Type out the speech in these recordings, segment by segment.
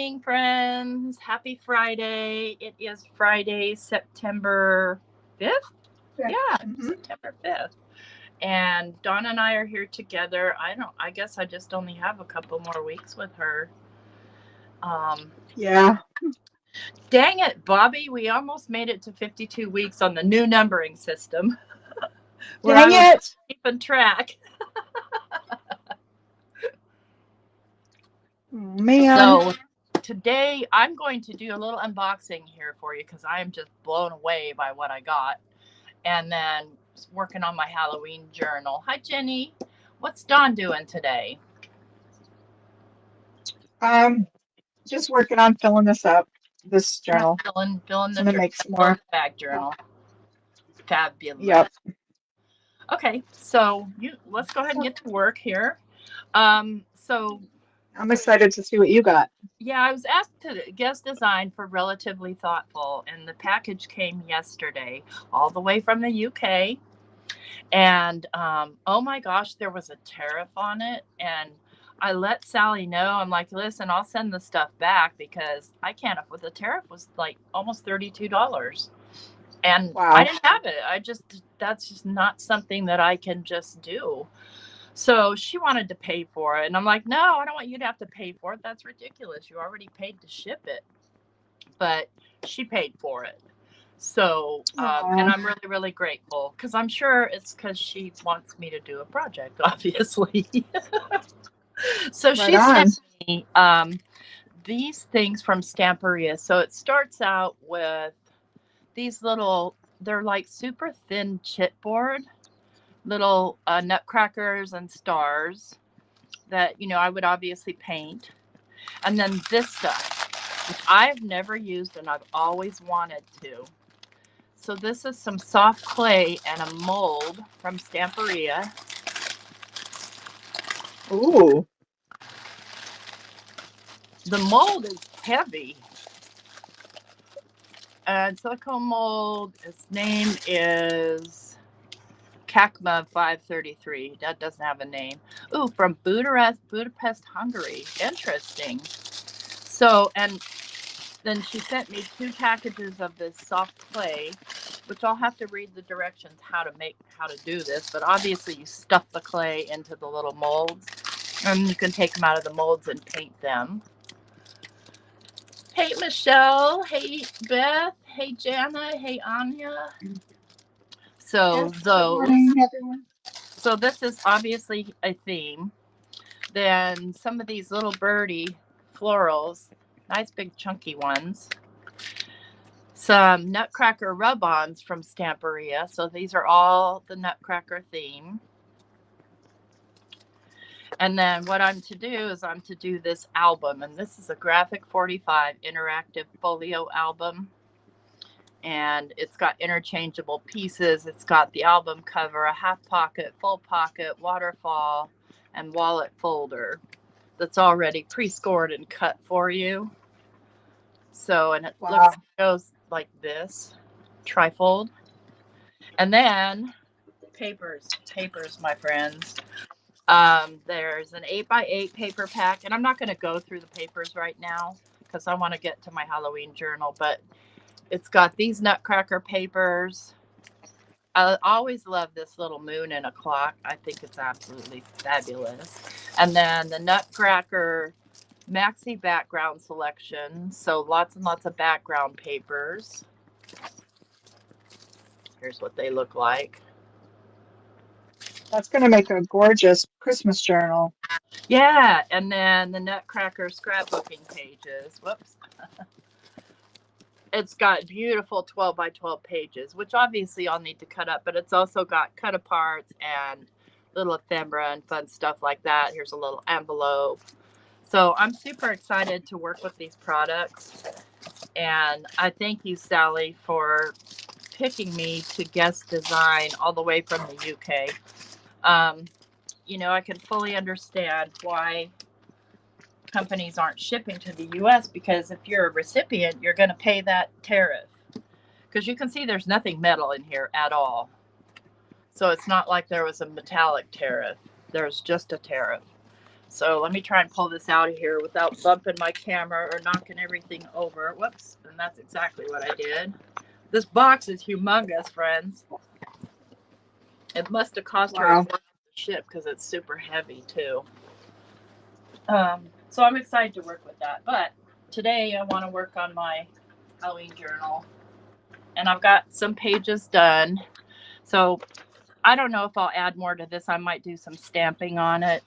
morning, friends. Happy Friday. It is Friday, September 5th. Yeah. Yeah, Mm-hmm. September 5th. And Dawne and I are here together. I guess I just only have a couple more weeks with her. Um, Yeah. Dang it, Bobby. We almost made it to 52 weeks on the new numbering system where I Dang was it. keeping track. Oh, man. So today I'm going to do a little unboxing here for you because I am just blown away by what I got. And then working on my Halloween journal. Hi, Jenny. What's Dawn doing today? Um, just working on filling this up, this Yeah, journal. filling So the I'm gonna make some filling more. the bag journal. Fabulous. Yep. Okay, so let's go ahead and get to work here. So I'm excited to see what you got. yeah, I was asked to guest design for Relatively Thoughtful, and the package came yesterday, all the way from the UK. And oh my gosh, there was a tariff on it. And I let Sally know, I'm like, listen, I'll send the stuff back because I can't afford the tariff was like almost $32. And I Wow. didn't have it. That's just not something that I can just do. So she wanted to pay for it. And I'm like, no, I don't want you to have to pay for it. That's ridiculous. You already paid to ship it. But she paid for it. So, and Aw, I'm really, really grateful because I'm sure it's because she wants me to do a project, obviously. So right she on. sent me these things from Stamperia. So it starts out with these little, they're like super thin chipboard, little nutcrackers and stars that, I would obviously paint. And then this stuff, which I've never used and I've always wanted to. So this is some soft clay and a mold from Stamperia. Ooh. The mold is heavy. And silicone mold, its name is Kakma 533. That doesn't have a name. Ooh, from Budapest, Hungary. Interesting. So, and then she sent me 2 packages of this soft clay, which I'll have to read the directions how to do this. But obviously, you stuff the clay into the little molds, and you can take them out of the molds and paint them. Hey, Michelle. Hey, Beth. Hey, Jana. Hey, Anya. So Yes. Good those. morning, everyone. So this is obviously a theme. Then some of these little birdie florals, nice big chunky ones. Some Nutcracker rub-ons from Stamperia. So these are all the Nutcracker theme. And then what I'm to do is I'm to do this album. And this is a Graphic 45 interactive folio album. And it's got interchangeable pieces. It's got the album cover, a half pocket, full pocket, waterfall, and wallet folder that's already pre-scored and cut for you. So, and it Wow. goes like this, trifold. And then papers, my friends. There's an 8x8 paper pack, and I'm not going to go through the papers right now because I want to get to my Halloween journal, but it's got these Nutcracker papers. I always love this little moon and a clock. I think it's absolutely fabulous. And then the Nutcracker maxi background selection. So lots and lots of background papers. Here's what they look like. That's gonna make a gorgeous Christmas journal. Yeah, and then the Nutcracker scrapbooking pages. Whoops. It's got beautiful 12 by 12 pages, which obviously I'll need to cut up, but it's also got cut aparts and little ephemera and fun stuff like that. Here's a little envelope. So I'm super excited to work with these products. And I thank you, Sally, for picking me to guest design all the way from the UK. Um, I can fully understand why companies aren't shipping to the US because if you're a recipient, you're going to pay that tariff. Because you can see there's nothing metal in here at all. So it's not like there was a metallic tariff. There's just a tariff. So let me try and pull this out of here without bumping my camera or knocking everything over. Whoops. And that's exactly what I did. This box is humongous, friends. It must have cost her a fortune to ship because it's super heavy too. So I'm excited to work with that. But today I want to work on my Halloween journal. And I've got some pages done. So I don't know if I'll add more to this. I might do some stamping on it.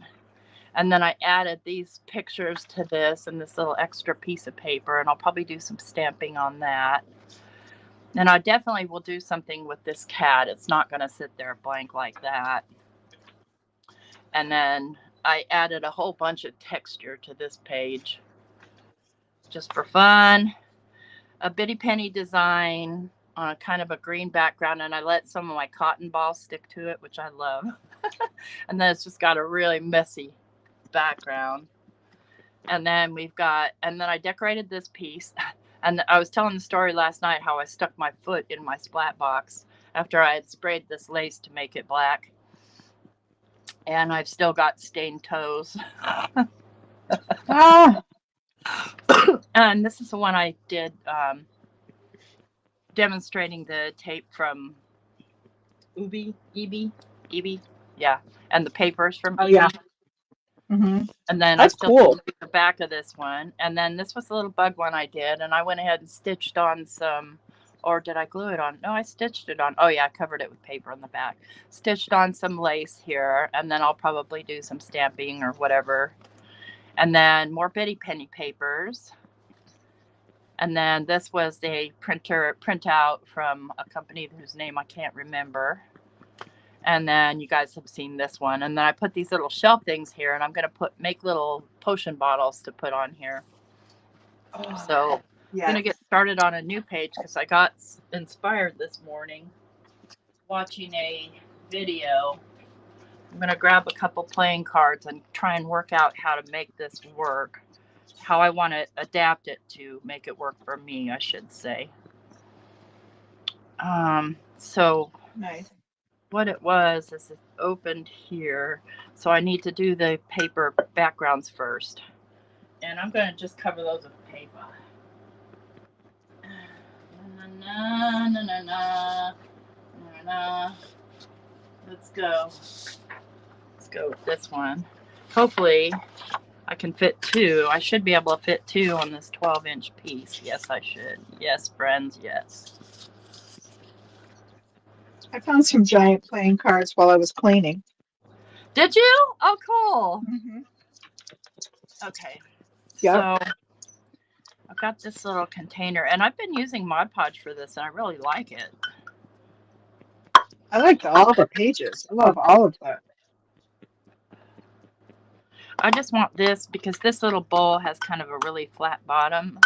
And then I added these pictures to this and this little extra piece of paper. And I'll probably do some stamping on that. And I definitely will do something with this cat. It's not going to sit there blank like that. And then I added a whole bunch of texture to this page just for fun. A bitty penny design on kind of a green background, and I let some of my cotton balls stick to it, which I love. And then it's just got a really messy background. And then I decorated this piece. And I was telling the story last night how I stuck my foot in my splat box after I had sprayed this lace to make it black. And I've still got stained toes. And this is the one I did demonstrating the tape from EB, yeah, and the papers from EB. Yeah. Mm-hmm. And then that's cool. The back of this one, and then this was a little bug one I did, and I went ahead and stitched on some, or did I glue it on? No, I stitched it on. Oh yeah, I covered it with paper on the back. Stitched on some lace here, and then I'll probably do some stamping or whatever. And then more bitty penny papers. And then this was a printout from a company whose name I can't remember. And then you guys have seen this one. And then I put these little shelf things here, and I'm going to make little potion bottles to put on here. So I'm going to get started on a new page because I got inspired this morning watching a video. I'm going to grab a couple playing cards and try and work out how to make this work. How I want to adapt it to make it work for me, I should say. So nice. What it was is it opened here. So I need to do the paper backgrounds first. And I'm going to just cover those with paper. Na, na, na, na, na, na. Let's go. Let's go with this one. Hopefully I can fit two. I should be able to fit two on this 12-inch piece. Yes, I should. Yes, friends, yes. I found some giant playing cards while I was cleaning. Did you? Oh, cool. Mm-hmm. Okay. Yep. So I've got this little container, and I've been using Mod Podge for this, and I really like it. I like all the pages. I love all of that. I just want this because this little bowl has kind of a really flat bottom.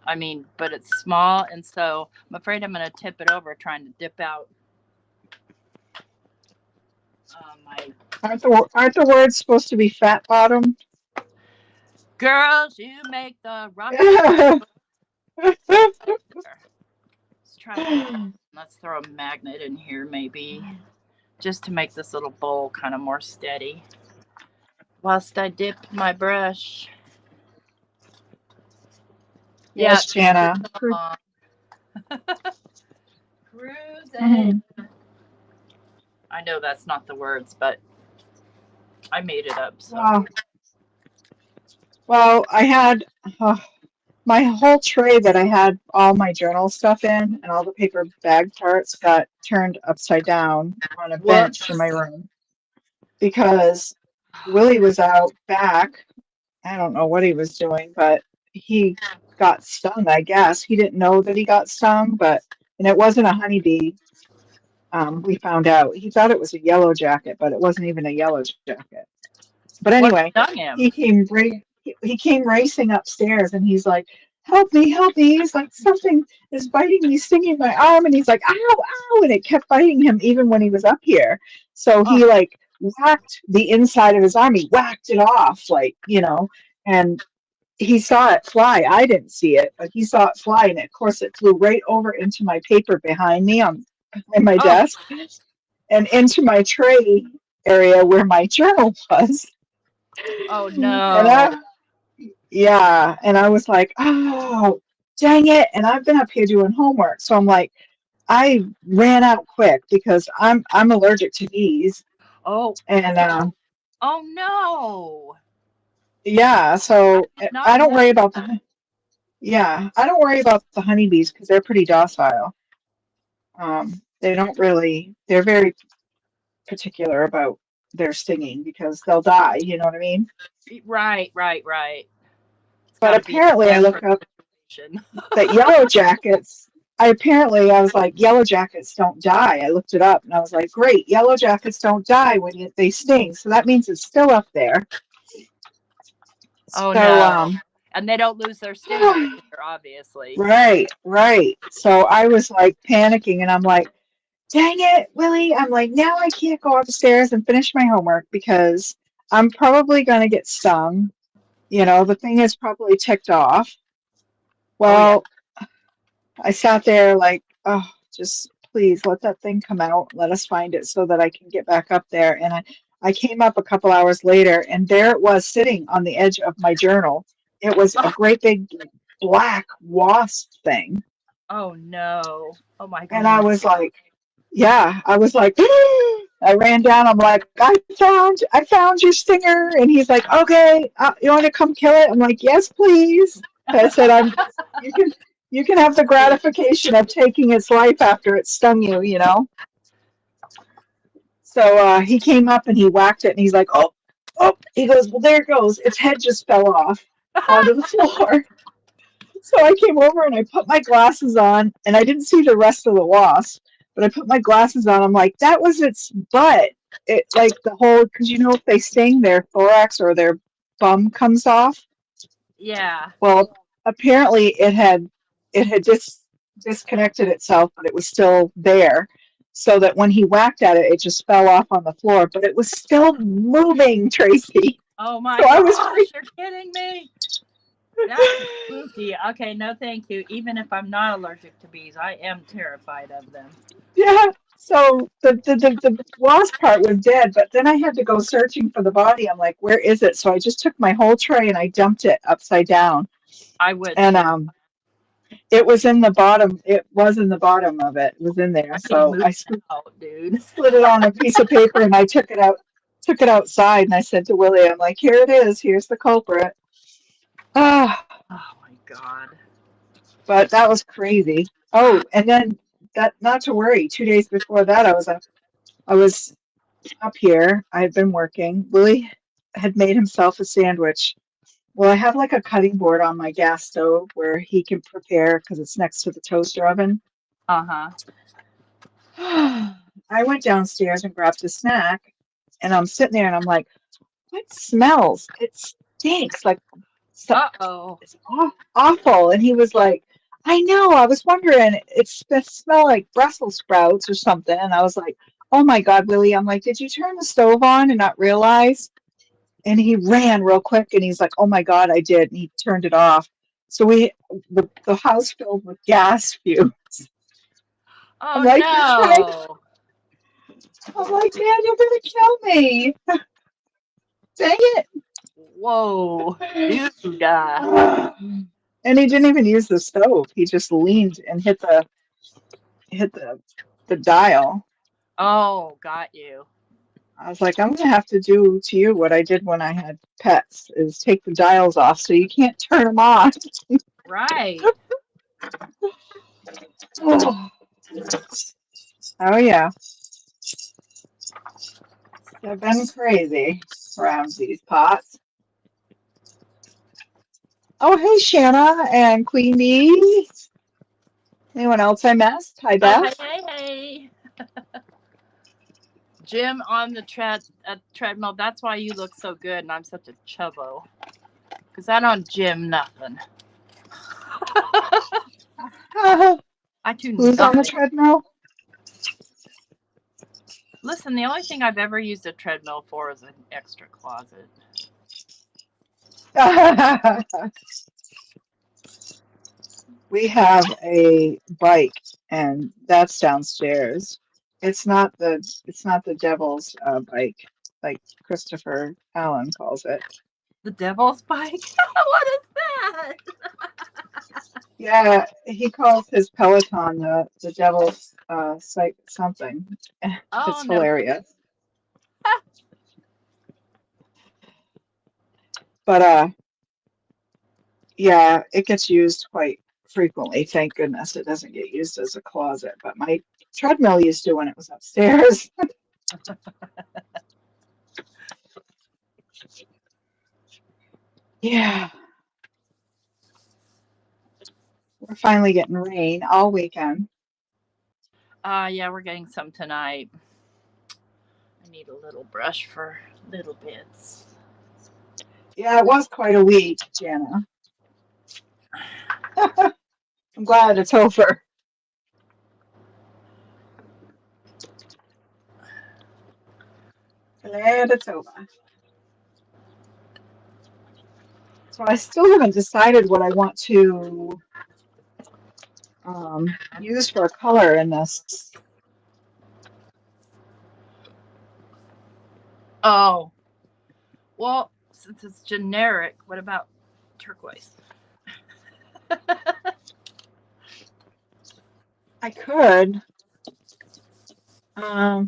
I mean, but it's small, and so I'm afraid I'm going to tip it over trying to dip out. Aren't the words supposed to be fat bottom? Girls, you make the rock. Let's throw a magnet in here maybe, just to make this little bowl kind of more steady. Whilst I dip my brush. Yes, Jana. Cruising. I know that's not the words, but I made it up. So. Wow. Well, I had my whole tray that I had all my journal stuff in and all the paper bag parts got turned upside down on a bench in my room because Willie was out back. I don't know what he was doing, but he got stung, I guess. He didn't know that he got stung, and it wasn't a honeybee. We found out. He thought it was a yellow jacket, but it wasn't even a yellow jacket. But anyway, he came racing upstairs, and he's like, help me, help me. He's like, something is biting me, stinging my arm. And he's like, ow, ow. And it kept biting him even when he was up here. So he like whacked the inside of his arm. He whacked it off, and he saw it fly. I didn't see it, but he saw it fly. And of course, it flew right over into my paper behind me in my desk and into my tray area where my journal was. Oh And no. yeah, and I was like, oh, dang it. And I've been up here doing homework. So I'm like, I ran out quick because I'm allergic to bees. Oh, And oh no. yeah, I so did I not don't know worry about that. I don't worry about the honeybees because they're pretty docile. They don't really, they're very particular about their stinging because they'll die, you know what I mean? Right. It's got But to be a apparently I look up self-preservation. that yellow jackets, I was like, yellow jackets don't die. I looked it up and I was like, great, yellow jackets don't die when they sting. So that means it's still up there. Oh So, no. And they don't lose their stinger either, obviously. right. So I was like panicking and I'm like, dang it, Willie. I'm like, now I can't go upstairs and finish my homework because I'm probably going to get stung. You know, the thing is probably ticked off. Oh yeah. Well, I sat there like, oh, just please let that thing come out. Let us find it so that I can get back up there. And I came up a couple hours later and there it was sitting on the edge of my journal. It was a great big black wasp thing. Oh no. Oh my And I goodness. was like, yeah, I was like, I ran down. I'm like, I found your stinger. And he's like, okay, you want to come kill it? I'm like, yes, please. I said, you can, you can have the gratification of taking its life after it stung you, you know? So he came up and he whacked it and he's like, oh, he goes, well, there it goes. Its head just fell off onto the floor. So I came over and I put my glasses on and I didn't see the rest of the wasp, but I put my glasses on. I'm like, that was its butt. It like the whole, because you know, if they sting, their thorax or their bum comes off. Yeah. Well, apparently it had disconnected itself, but it was still there. So that when he whacked at it, it just fell off on the floor, but it was still moving, Tracy. Oh So my I was gosh, you're kidding me. That's spooky. Okay, no thank you. Even if I'm not allergic to bees, I am terrified of them. Yeah. So the wasp part was dead, but then I had to go searching for the body. I'm like, where is it? So I just took my whole tray and I dumped it upside down. I would And too. it was in the bottom. It was in the bottom of it. It was in there. I need to So move I out, dude. slid it on a piece of paper and I took it outside and I said to Willie, I'm like, here it is. Here's the culprit. Ah, Oh my god. but that was crazy. Oh, and then that not to worry. 2 days before that, I was up here. I had been working. Willie had made himself a sandwich. Well, I have like a cutting board on my gas stove where he can prepare because it's next to the toaster oven. Uh-huh. I went downstairs and grabbed a snack, and I'm sitting there and I'm like, what smells? It stinks. Like, so, Uh-oh. it's awful. And he was like, I know. I was wondering, it's supposed to smell like Brussels sprouts or something. And I was like, oh my God, Willie. I'm like, did you turn the stove on and not realize? And he ran real quick and he's like, oh my God, I did. And he turned it off. So the house filled with gas fumes. I'm Oh like, you're trying. no. I'm like, man, you're gonna kill me. Dang it. Whoa. Dude. And he didn't even use the stove. He just leaned and hit the dial. Oh, got you. I was like, I'm gonna have to do to you what I did when I had pets, is take the dials off so you can't turn them on. Right. Oh yeah, they've been crazy around these pots. Oh hey Shanna and Queen Bee. Anyone else I missed? Hi Oh, hey, Beth. hey. Jim on the treadmill. That's why you look so good and I'm such a chubbo. Because I don't gym nothing. I do Who's on the nothing. treadmill? Listen, the only thing I've ever used a treadmill for is an extra closet. We have a bike, and that's downstairs. It's not the devil's bike. like Christopher Allen calls it. The devil's bike? What is that? Yeah, he calls his Peloton the devil's something. Oh, It's no. hilarious. But yeah, it gets used quite frequently. Thank goodness it doesn't get used as a closet. But my treadmill used to when it was upstairs. Yeah, we're finally getting rain all weekend. Yeah, we're getting some tonight. I need a little brush for little bits. Yeah, it was quite a week, Jana. I'm glad it's over. Glad it's over. So I still haven't decided what I want to use for a color in this. Oh, well, since it's generic, what about turquoise? I could. I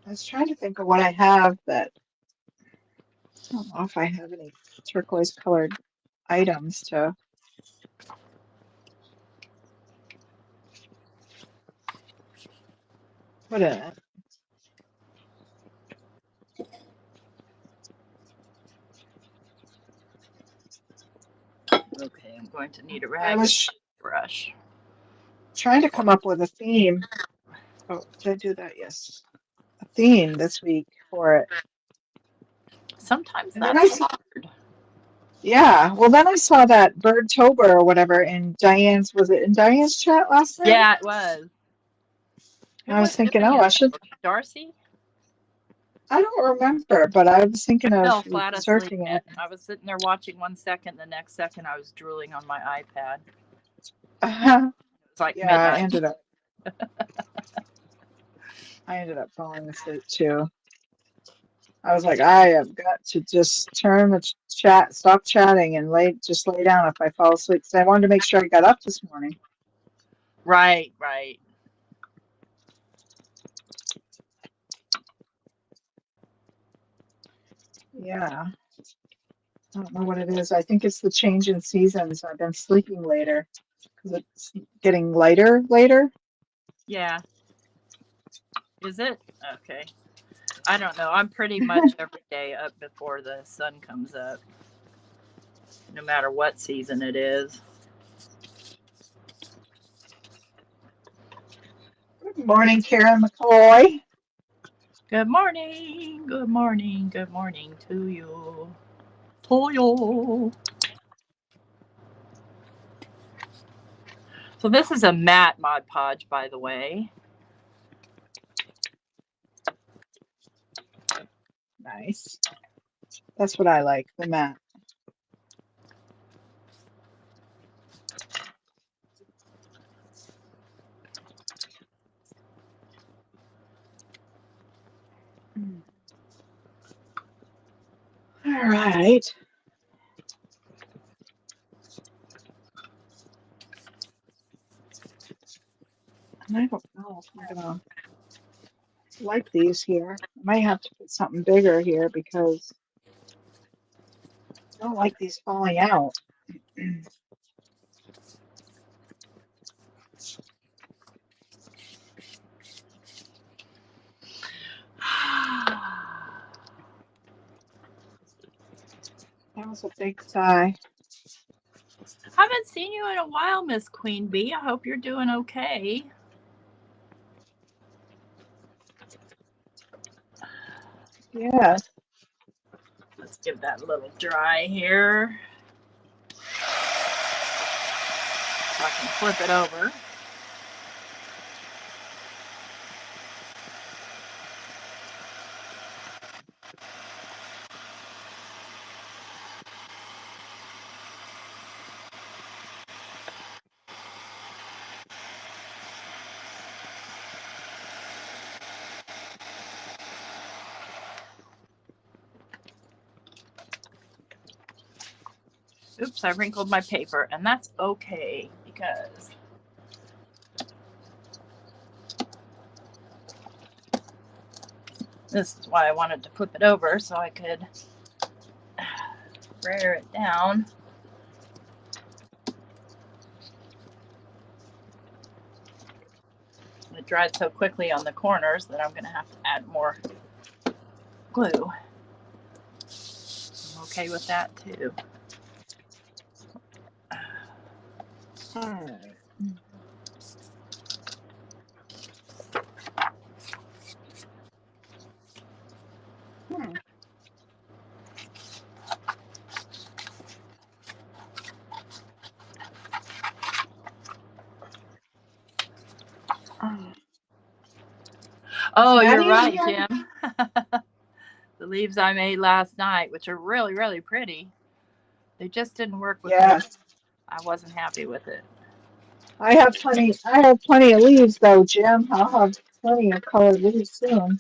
was trying to think of what I have that I don't know if I have any turquoise colored items to put in it. Okay, I'm going to need a I rag and was brush. trying to come up with a theme. Oh, did I do that? Yes. A theme this week for it. Sometimes And then I that's saw, hard. yeah, well, then I saw that Birdtober or whatever in Diane's, was it in Diane's chat last night? Yeah, it was. And Who I was was thinking, doing oh, it? I should, Darcy? I don't remember, but I was thinking of Fell flat asleep. searching And it. I was sitting there watching 1 second. The next second, I was drooling on my iPad. It was like Yeah, midnight. I ended up falling asleep too. I was like, I have got to just turn the chat, stop chatting, and just lay down if I fall asleep. So I wanted to make sure I got up this morning. Right, right. Yeah. I don't know what it is. I think it's the change in seasons. I've been sleeping later because it's getting lighter later. Yeah. Is it? Okay. I don't know. I'm pretty much every day up before the sun comes up, no matter what season it is. Good morning, Karen McCoy. Good morning. Good morning. Good morning to you. To you. So this is a matte Mod Podge, by the way. Nice. That's what I like, the matte. All right. And I don't know if I'm gonna like these here. I might have to put something bigger here because I don't like these falling out. That was a big sigh. Haven't seen you in a while, Miss Queen Bee. I hope you're doing okay. Yeah. Let's give that a little dry here. So I can flip it over. Oops, I wrinkled my paper, and that's okay because this is why I wanted to flip it over so I could rear it down. It dried so quickly on the corners that I'm going to have to add more glue. I'm okay with that too. All right. Oh, you're right, Jim. The leaves I made last night, which are really, really pretty. They just didn't work with me. I wasn't happy with it. I have plenty of leaves though, Jim. I'll have plenty of colored leaves soon.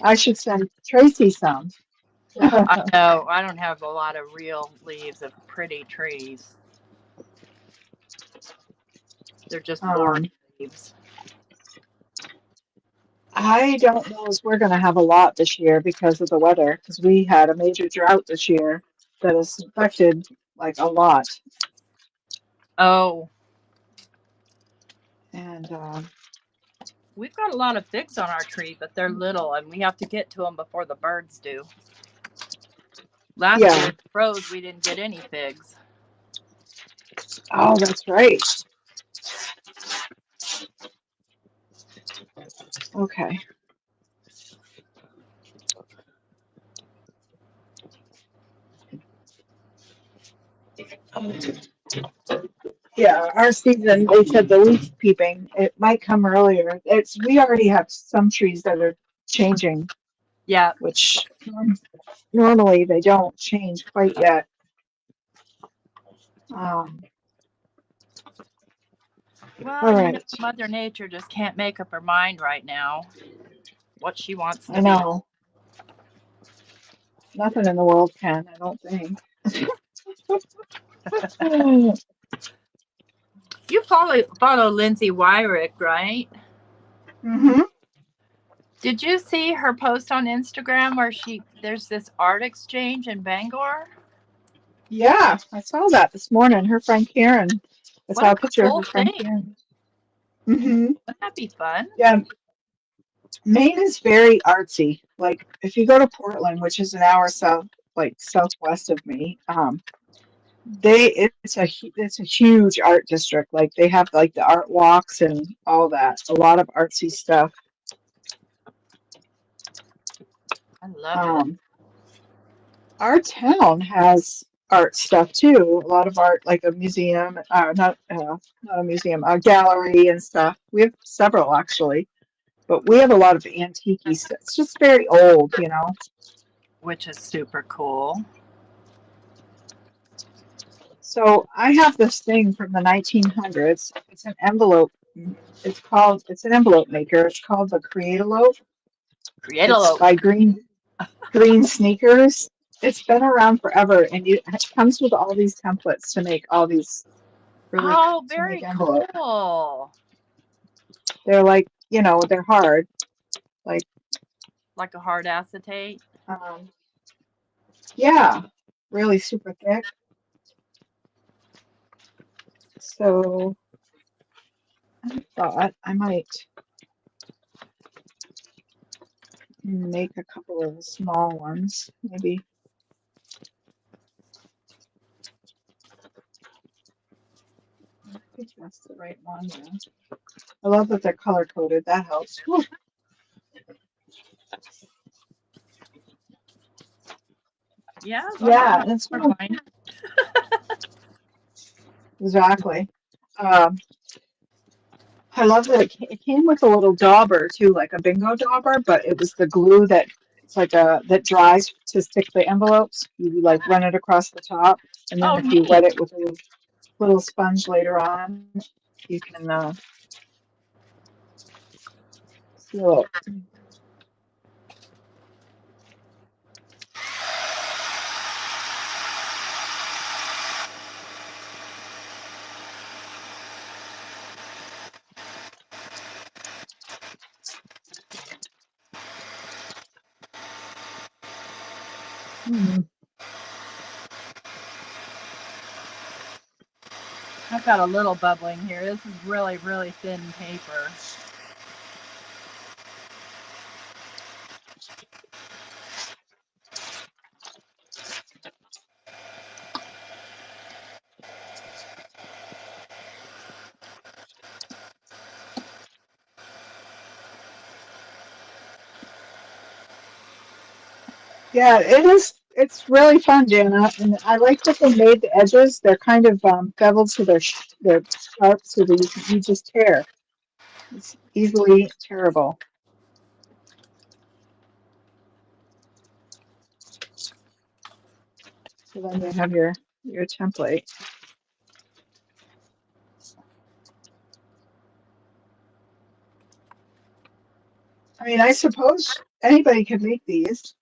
I should send Tracy some. I know. I don't have a lot of real leaves of pretty trees. They're just boring leaves. I don't know if we're going to have a lot this year because of the weather, because we had a major drought this year that has affected like a lot. Oh. And we've got a lot of figs on our tree, but they're little, and we have to get to them before the birds do. Last year it froze, we didn't get any figs. Oh, that's right. Okay. Yeah, our season, they said the leaf peeping, it might come earlier. We already have some trees that are changing. Yeah. Which normally they don't change quite yet. Well, all right. you know, Mother Nature just can't make up her mind right now what she wants to I know. Nothing in the world can, I don't think. You follow Lindsay Wyrick, right? Mm-hmm. Did you see her post on Instagram where there's this art exchange in Bangor? Yeah, I saw that this morning. Her friend Karen. I saw a picture of her friend thing. Karen. Mm-hmm. Wouldn't that be fun? Yeah. Maine is very artsy. Like if you go to Portland, which is an hour southwest of me, it's a huge art district. Like they have like the art walks and all that. A lot of artsy stuff. I love it. Our town has art stuff too. A lot of art, like a museum, not a museum, a gallery and stuff. We have several actually, but we have a lot of antique stuff. It's just very old, you know. Which is super cool. So I have this thing from the 1900s. It's an envelope. It's an envelope maker. It's called the Create-A-Lope. It's by Green Sneakers. It's been around forever, and it comes with all these templates to make all these really very cool. They're like, you know, they're hard, like a hard acetate. Yeah, really super thick. So I thought I might make a couple of small ones, maybe. I think that's the right one. Yeah. I love that they're color coded. That helps. Whew. Yeah. Yeah, that's fine. Exactly. I love that it came with a little dauber too, like a bingo dauber, but it was the glue that it's like that dries to stick the envelopes. You like run it across the top, and then if you wet it with a little sponge later on, you can seal it. Hmm. I've got a little bubbling here. This is really, really thin paper. Yeah, it is. It's really fun, Jana, and I like that they made the edges. They're kind of beveled so they're sharp, so that you just tear. It's easily tearable. So then you have your template. I mean, I suppose anybody could make these.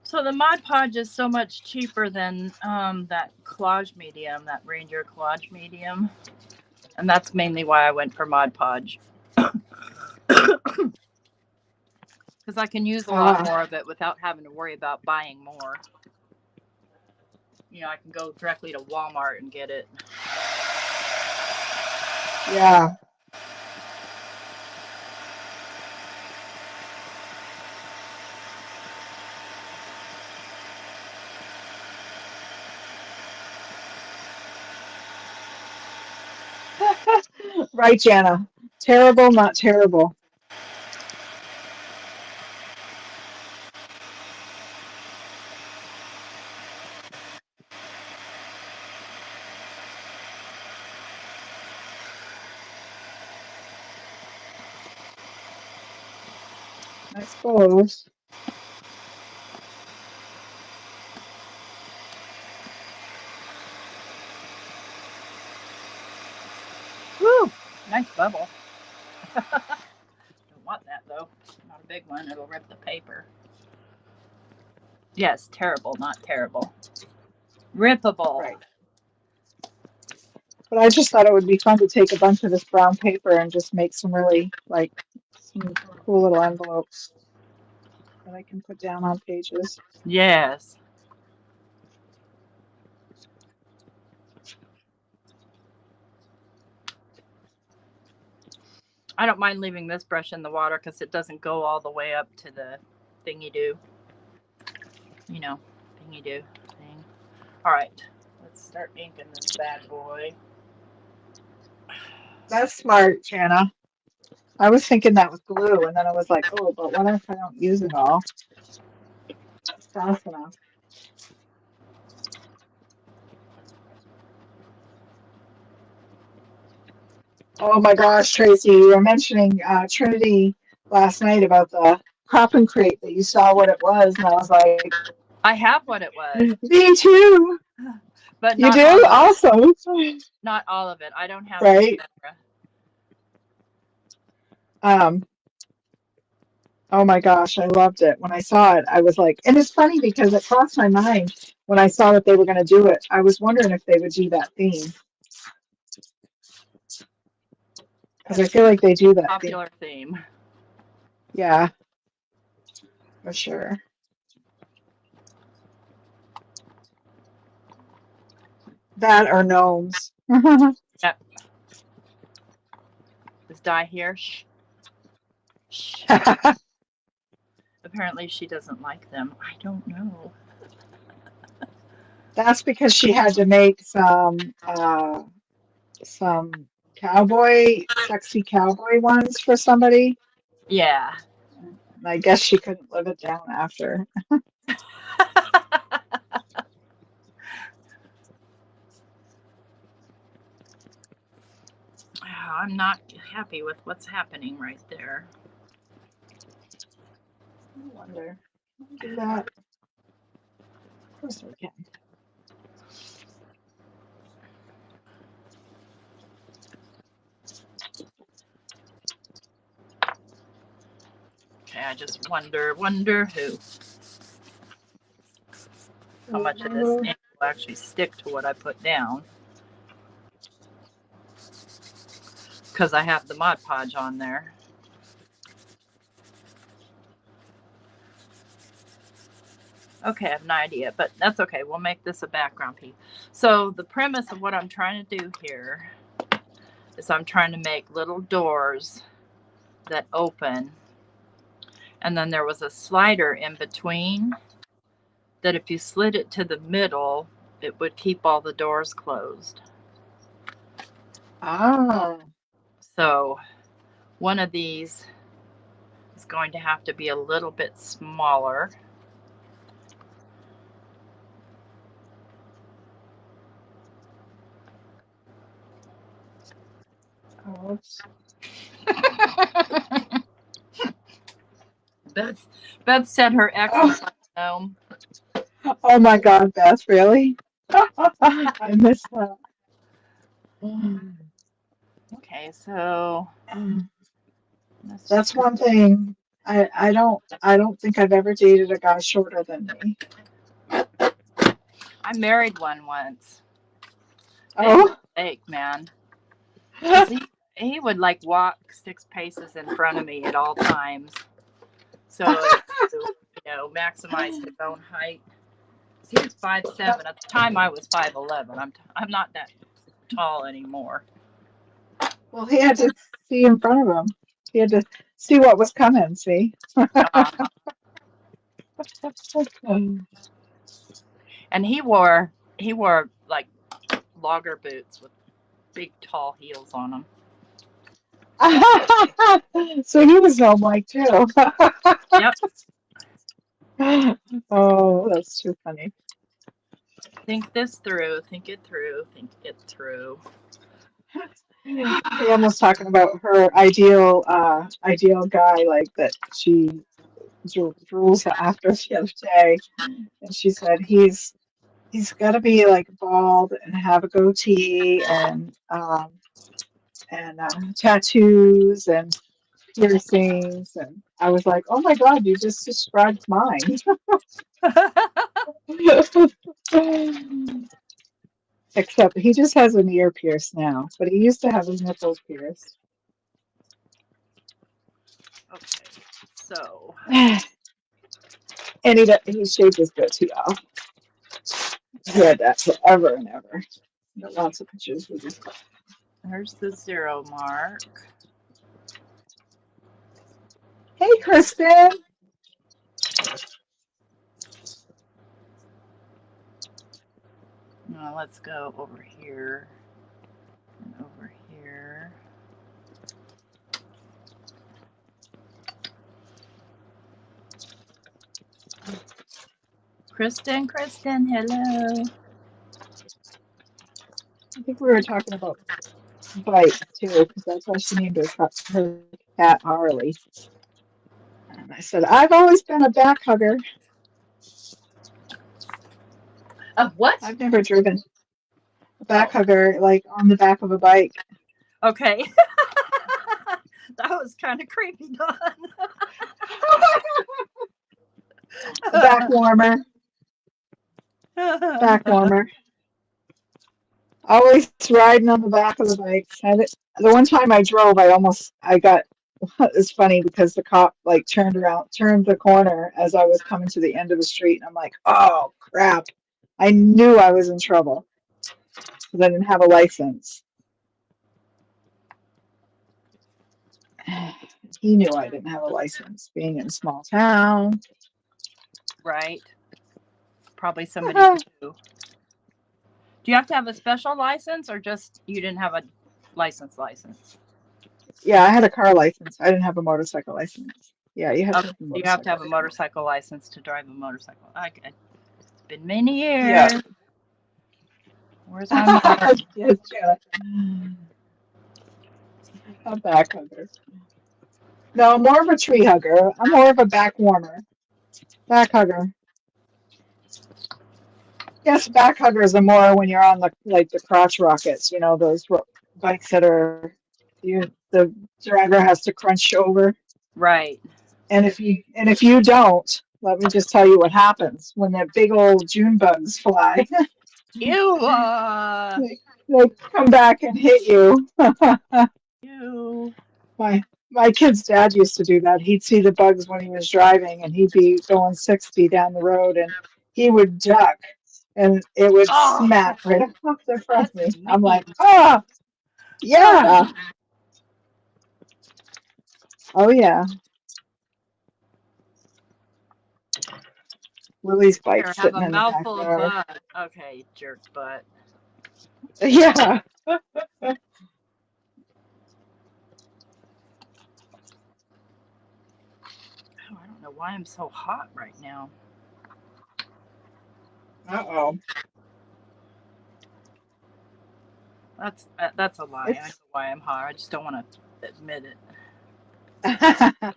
So the Mod Podge is so much cheaper than that collage medium, that Ranger collage medium. And that's mainly why I went for Mod Podge. Because I can use a lot more of it without having to worry about buying more. You know, I can go directly to Walmart and get it. Yeah. Right, Jana. Terrible, not terrible. I suppose. Woo! Nice bubble. Don't want that though. Not a big one. It'll rip the paper. Yes, terrible, not terrible. Rippable. Right. But I just thought it would be fun to take a bunch of this brown paper and just make some really, like, some cool little envelopes that I can put down on pages. Yes. I don't mind leaving this brush in the water because it doesn't go all the way up to the thingy do. You know, thingy do thing. All right, let's start inking this bad boy. That's smart, Jana. I was thinking that with glue, and then I was like, oh, but what if I don't use it all? It's fast enough. Oh my gosh, Tracy, you were mentioning Trinity last night about the Coffin crate that you saw what it was, and I was like, I have what it was. me too. But You not do? all of Awesome. it. Not all of it. I don't have Right. the Oh my gosh, I loved it. When I saw it, I was like, and it's funny because it crossed my mind when I saw that they were going to do it. I was wondering if they would do that theme. Because I feel like they do that popular theme. Yeah, for sure. That or gnomes. Yep. Is Di here? Shh. Shh. Apparently she doesn't like them. I don't know. That's because she had to make some sexy cowboy ones for somebody. Yeah. And I guess she couldn't live it down after. I'm not happy with what's happening right there. I wonder. Can we do that? Of course we can. I just wonder who. How much of this ink will actually stick to what I put down. Because I have the Mod Podge on there. Okay, I have no idea, but that's okay. We'll make this a background piece. So the premise of what I'm trying to do here is I'm trying to make little doors that open. And then there was a slider in between that if you slid it to the middle, it would keep all the doors closed. Ah. So one of these is going to have to be a little bit smaller. Oops. Beth said her exercise gnome. Oh my God, Beth, really? I missed that. Okay, so That's one thing. I don't think I've ever dated a guy shorter than me. I married one once. Oh. Fake, man. He would like walk 6 paces in front of me at all times. So, maximize his own height. He was 5'7". At the time, I was 5'11". I'm not that tall anymore. Well, he had to see in front of him. He had to see what was coming, see? And he wore like logger boots with big tall heels on them. So he was gnome-like too. Yep. Oh, that's too funny. Think this through. Think it through. Think it through. Pam was talking about her ideal guy, like that she drools after the other day, and she said he's got to be like bald and have a goatee and tattoos and piercings, and I was like, oh my God, you just described mine. Except he just has an ear pierced now, but he used to have his nipples pierced. Okay, so. And he shaved his goatee off. He had that forever and ever. Got lots of pictures with him. There's the 0 mark. Hey, Kristen. Now let's go over here and over here. Kristen, hello. I think we were talking about Bite too, because that's why she named her cat Harley. And I said, I've always been a back hugger. What? I've never driven a back hugger like on the back of a bike. Okay. That was kind of creepy, Dawn. Back warmer. Back warmer. Always riding on the back of the bike. The one time I drove, it's funny because the cop like turned the corner as I was coming to the end of the street, and I'm like, oh crap. I knew I was in trouble because I didn't have a license. He knew I didn't have a license, being in a small town. Right. Probably somebody too. Do you have to have a special license or just you didn't have a license? Yeah, I had a car license. I didn't have a motorcycle license. Yeah, you have to have a motorcycle. You have to have a motorcycle license to drive a motorcycle. It's been many years. Yeah. Where's my mark? A back hugger. No, I'm more of a tree hugger. I'm more of a back warmer. Back hugger. Yes, back huggers are more when you're on the crotch rockets, those bikes that are the driver has to crunch over. Right. And if you don't, let me just tell you what happens when that big old June bugs fly. Ew. They come back and hit you. Ew. My kid's dad used to do that. He'd see the bugs when he was driving, and he'd be going 60 down the road, and he would duck, and it would Oh, smack right up the front of that's me. I'm mean. like, ah, yeah, oh yeah. Lily's Here, bike's have sitting a in the mouthful of backyard. bud. Okay, jerk butt. Yeah. Oh, I don't know why I'm so hot right now. Uh-oh. That's a lie. I know It's why I'm hot. I just don't want to admit it.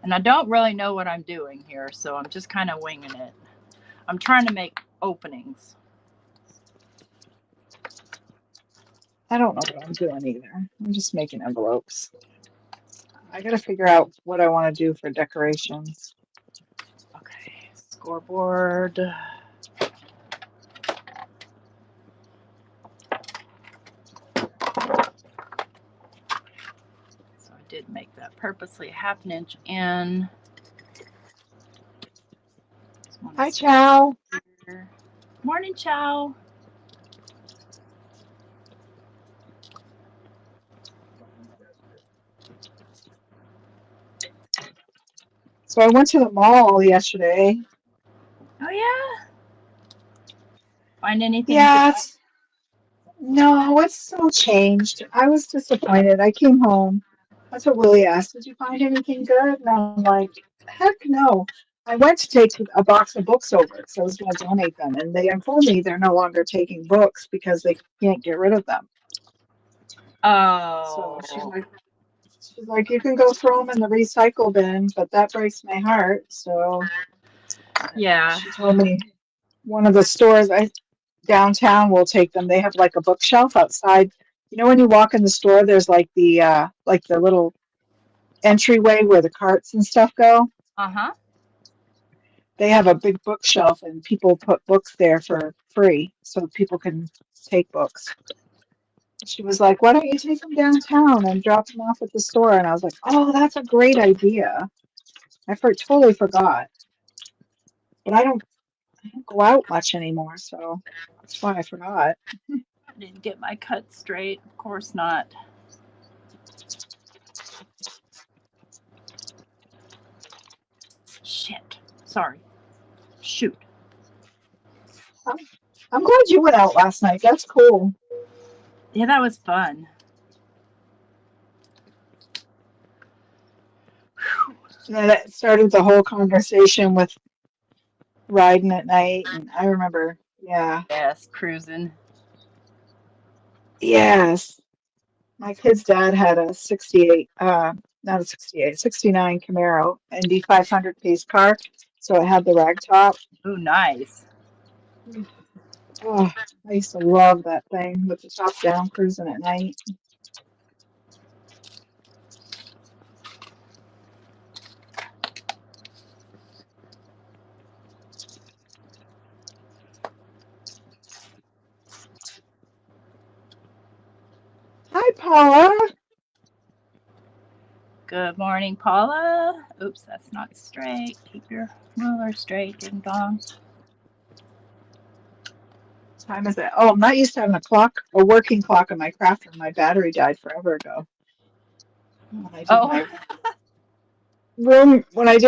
And I don't really know what I'm doing here, so I'm just kind of winging it. I'm trying to make openings. I don't know what I'm doing either. I'm just making envelopes. I gotta figure out what I want to do for decorations. Okay, scoreboard. So I did make that purposely a half an inch in. Hi, Chow. Morning, Chow. So I went to the mall yesterday. Oh yeah. Find anything good? Yeah, no, it's so changed. I was disappointed. I came home. That's what Willie asked. Did you find anything good? And I'm like, heck no. I went to take a box of books over because I was going to donate them, and they informed me they're no longer taking books because they can't get rid of them. So Oh. she's like, you can go throw them in the recycle bin, but that breaks my heart. So Yeah. she told me one of the stores downtown will take them. They have like a bookshelf outside. You know when you walk in the store, there's like the little entryway where the carts and stuff go. Uh-huh. They have a big bookshelf, and people put books there for free, so people can take books. She was like, "Why don't you take them downtown and drop them off at the store?" And I was like, "Oh, that's a great idea." Totally forgot, but I don't go out much anymore, so that's why I forgot. I didn't get my cut straight. Of course not. Shit. Sorry. Shoot. I'm, I'm glad you went out last night. That's cool. Yeah, that was fun. And then it started the whole conversation with riding at night, and I remember, yeah, Yes, cruising. yes. My kid's dad had a 68, not a 68, 69 Camaro ND 500 pace car, so it had the rag top. Ooh, nice. Oh, I used to love that thing with the top down cruising at night. Hi, Paula. Good morning, Paula. Oops, that's not straight. Keep your ruler straight, ding dong. What time is it? Oh, I'm not used to having a working clock in my craft room. My battery died forever ago. When I did Oh,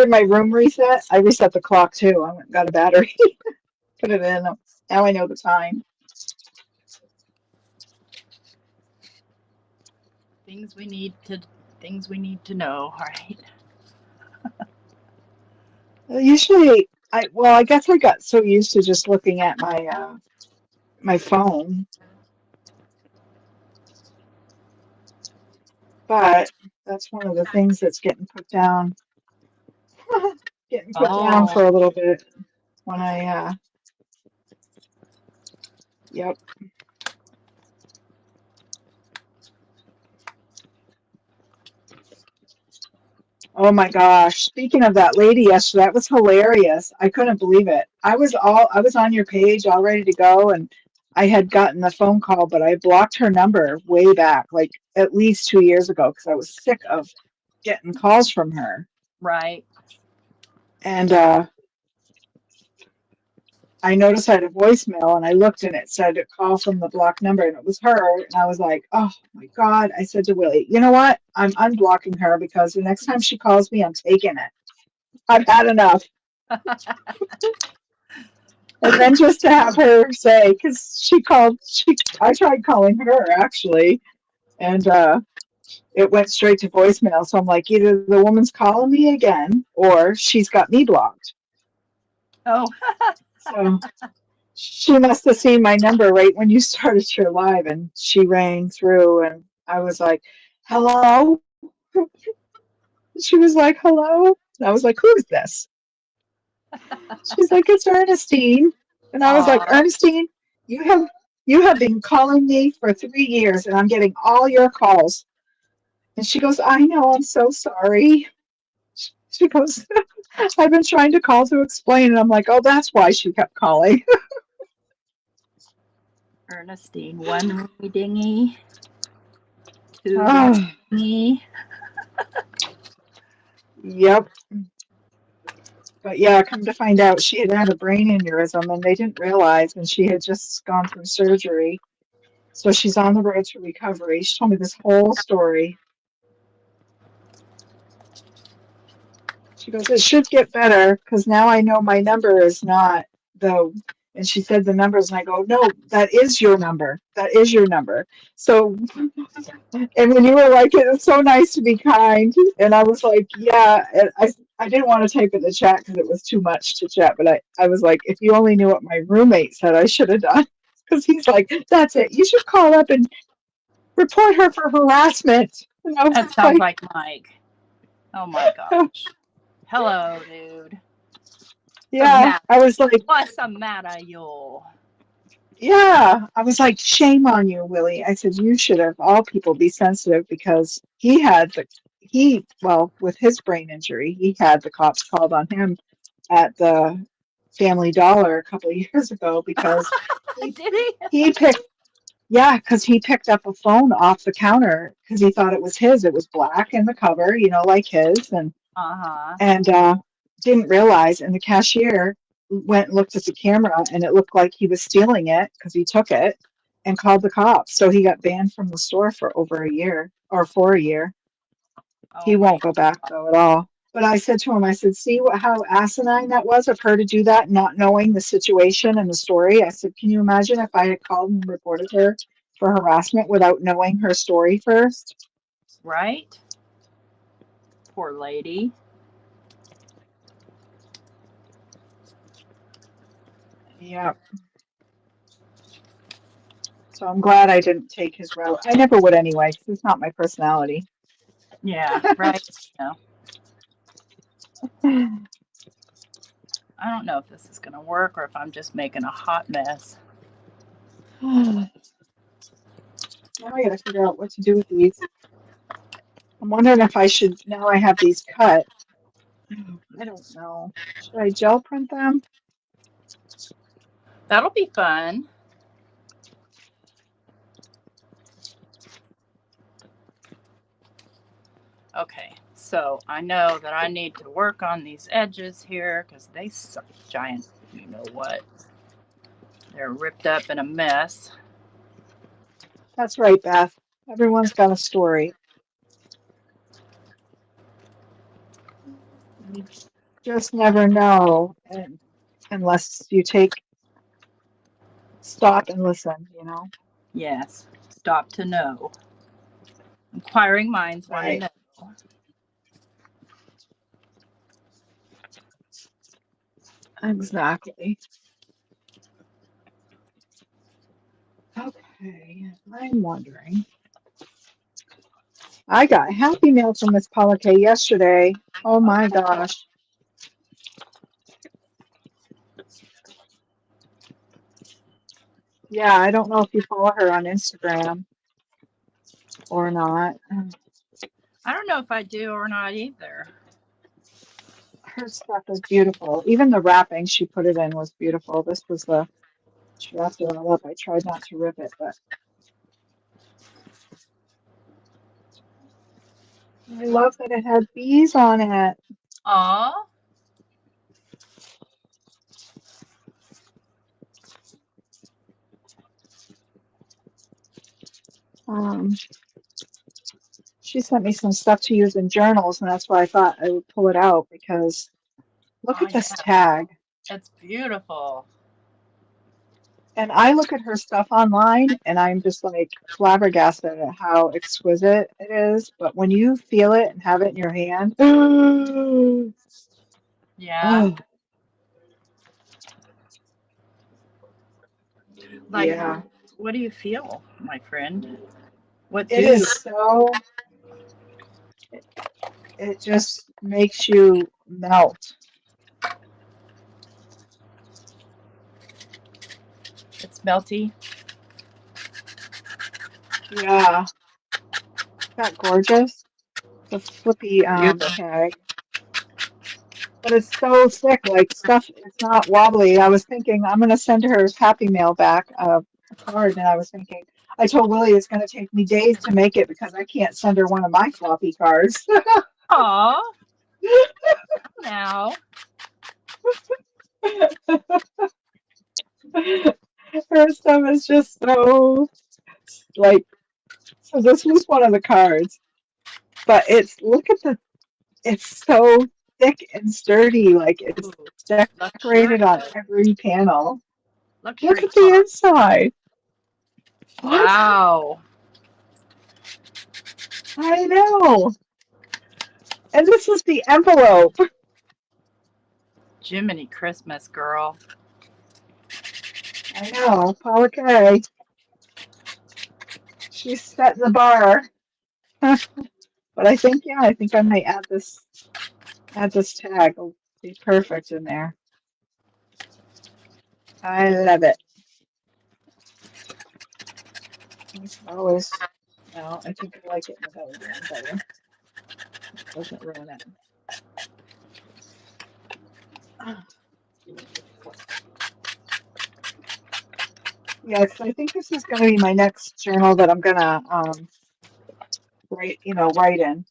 my room reset, I reset the clock too. I went and got a battery, put it in. Now I know the time. things we need to things we need to know, right? Usually, I guess I got so used to just looking at my phone, but that's one of the things that's getting put down Oh, for a little bit when yep. Oh my gosh. Speaking of that lady yesterday, that was hilarious. I couldn't believe it. I was on your page all ready to go and I had gotten the phone call, but I blocked her number way back, like at least 2 years ago, because I was sick of getting calls from her. Right. And I noticed I had a voicemail and I looked and it said a call from the blocked number and it was her. And I was like, oh my God. I said to Willie, you know what? I'm unblocking her because the next time she calls me, I'm taking it. I've had enough. And then just to have her say, because I tried calling her actually, and it went straight to voicemail. So I'm like, either the woman's calling me again or she's got me blocked. Oh. So she must have seen my number right when you started your live, and she rang through, and I was like, hello? She was like, hello? And I was like, who's this? She's like, it's Ernestine. And I was like, Aw. Ernestine, you have you have been calling me for 3 years and I'm getting all your calls. And she goes, I know, I'm so sorry. She goes, I've been trying to call to explain. And I'm like, oh, that's why she kept calling. Ernestine, one wee dingy, two wee Oh, dingy. yep. But yeah, come to find out, she had had a brain aneurysm and they didn't realize, and she had just gone through surgery. So she's on the road to recovery. She told me this whole story. She goes, it should get better because now I know my number is not the, and she said the numbers, and I go, no, that is your number. That is your number. So, and when you were like, it's so nice to be kind, and I was like, yeah, and I didn't want to type in the chat because it was too much to chat, but I was like, if you only knew what my roommate said, I should have done. Because he's like, that's it. You should call up and report her for harassment. And I was That sounds like, like Mike. Oh my gosh. Hello, dude. yeah, I was like, What's the matter, you? yeah, I was like, shame on you, Willie. I said, you should have all people be sensitive because well, with his brain injury, he had the cops called on him at the Family Dollar a couple of years ago because he Did he? he picked yeah, because he picked up a phone off the counter because he thought it was his. It was black in the cover, like his, Uh-huh. and didn't realize. And the cashier went and looked at the camera, and it looked like he was stealing it because he took it and called the cops. So he got banned from the store for over a year or for a year. Oh He my won't go back though at all. But I said to him, I said, see how asinine that was of her to do that, not knowing the situation and the story. I said, can you imagine if I had called and reported her for harassment without knowing her story first? right? Poor lady. Yeah. So I'm glad I didn't take his route. I never would anyway, because it's not my personality. Yeah, right. No. I don't know if this is gonna work or if I'm just making a hot mess. Now I gotta figure out what to do with these. I'm wondering if I should, now I have these cut. I don't know. Should I gel print them? That'll be fun. Okay, so I know that I need to work on these edges here because they suck giant, you know what? They're ripped up in a mess. That's right, Beth. Everyone's got a story. You just never know unless you stop and listen. Yes, stop to know. Inquiring minds want to Right. know. Exactly. Okay. I'm wondering. I got a happy mail from Miss Pollock yesterday. Oh my gosh. Yeah, I don't know if you follow her on Instagram or not. I don't know if I do or not either. her stuff is beautiful. Even the wrapping she put it in was beautiful. This was the, she wrapped it all up. I tried not to rip it, but I love that it had bees on it. Aw. Um, she sent me some stuff to use in journals, and that's why I thought I would pull it out because look Oh at this yeah. tag. It's beautiful. And I look at her stuff online and I'm just like flabbergasted at how exquisite it is. But when you feel it and have it in your hand, Yeah. oh, Like, yeah. what do you feel, my friend? What do It you? is so, it just makes you melt. It's melty. Yeah. Isn't that gorgeous? The flippy Beautiful. tag. But it's so thick, like stuff, it's not wobbly. I was thinking I'm going to send her Happy Mail back a card, and I was thinking, I told Willie it's going to take me days to make it because I can't send her one of my floppy cards. Aw. Now. Her stuff is just so, like, so this was one of the cards, but it's, look at the, it's so thick and sturdy, like it's Ooh, decorated on luxurious. every panel. Look Luxury at the car. inside. What? Wow. I know. And this is the envelope. Jiminy Christmas, girl. I know. Paula Kay. She's setting the bar. But I think, yeah, I think I might add this tag. It'll be perfect in there. I love it. You should always, well, I think I like it in the belly band better. Doesn't ruin it. Yeah, 'cause I think this is going to be my next journal that I'm gonna write in.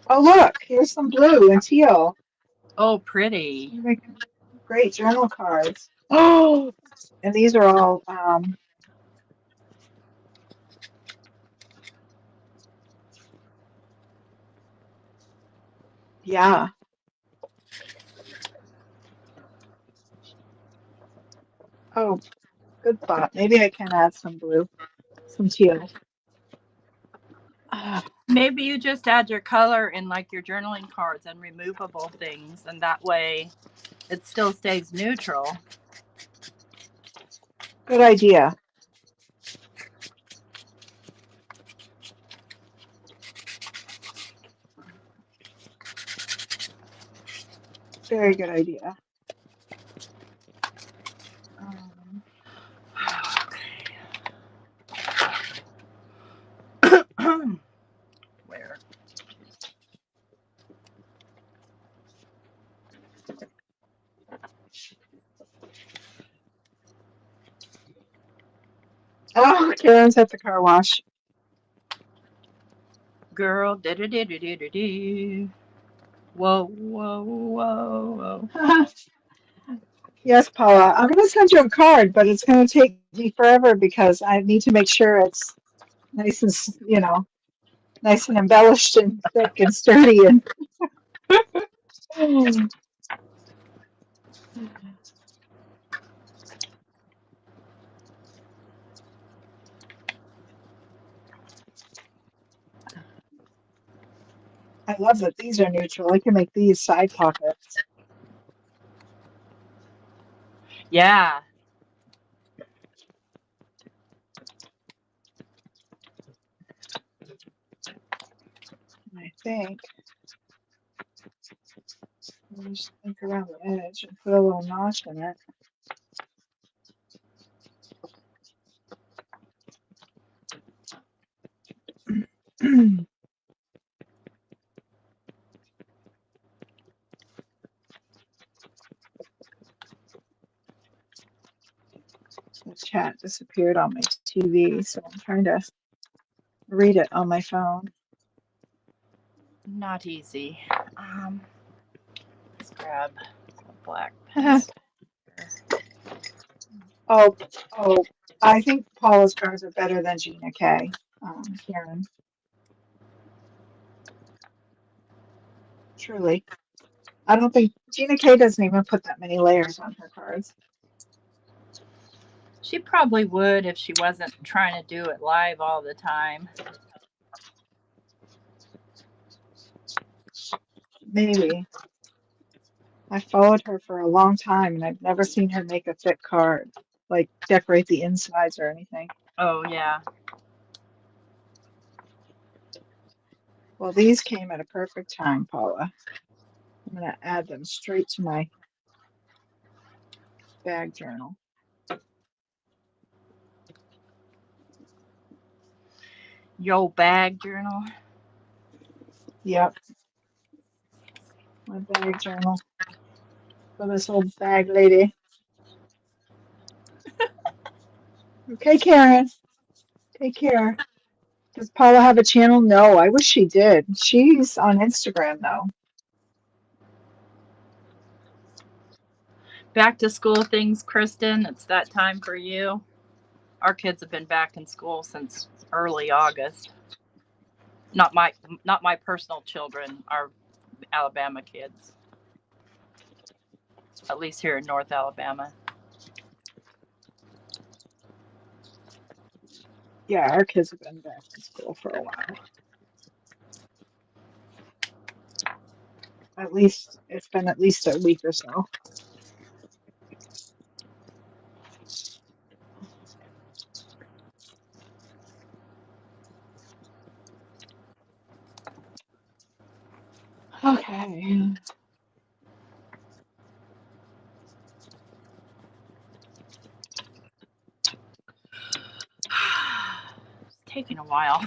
Oh, look, here's some blue and teal. Oh, pretty. You make great journal cards. Oh, and these are all yeah. Oh, good thought. Maybe I can add some blue, some teal. Ah, Maybe you just add your color in like your journaling cards and removable things, and that way it still stays neutral. good idea. Very good idea. Um, Where? oh, Karen's at the car wash. Girl, da da da da da da da. Whoa, whoa, whoa, whoa. Yes, Paula. I'm going to send you a card, but it's going to take me forever because I need to make sure it's nice and, nice and embellished and thick and sturdy. And I love that these are neutral. I can make these side pockets. Yeah. I think I'll just think around the edge and put a little notch in it. chat disappeared on my TV, so I'm trying to read it on my phone. Not easy. Let's grab a black pencil. Oh, I think Paula's cards are better than Gina K. Karen. Truly. I don't think Gina K doesn't even put that many layers on her cards. She probably would if she wasn't trying to do it live all the time. Maybe. I followed her for a long time and I've never seen her make a thick card, like decorate the insides or anything. Oh, yeah. Well, these came at a perfect time, Paula. I'm going to add them straight to my bag journal. Yo, bag journal. Yep. My bag journal for this old bag lady. Okay, Karen. Take care. Does Paula have a channel? No, I wish she did. She's on Instagram, though. Back to school things, Kristen. It's that time for you. Our kids have been back in school since early August. Not my personal children, our Alabama kids. At least here in North Alabama. Yeah, our kids have been back in school for a while. At least it's been at least a week or so. Okay. It's taking a while.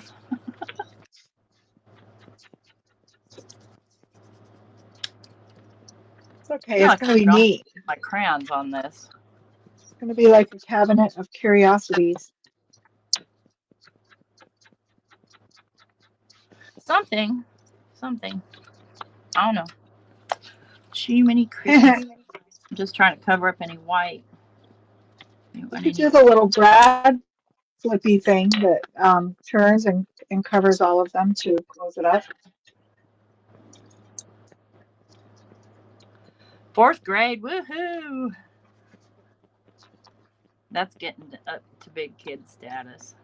It's okay. It's going to be neat. My crayons on this. It's going to be like a cabinet of curiosities. Something. I don't know. Too many creases. I'm just trying to cover up any white. You could do the little Brad flippy thing that turns and covers all of them to close it up. 4th grade, woohoo! That's getting up to big kid status.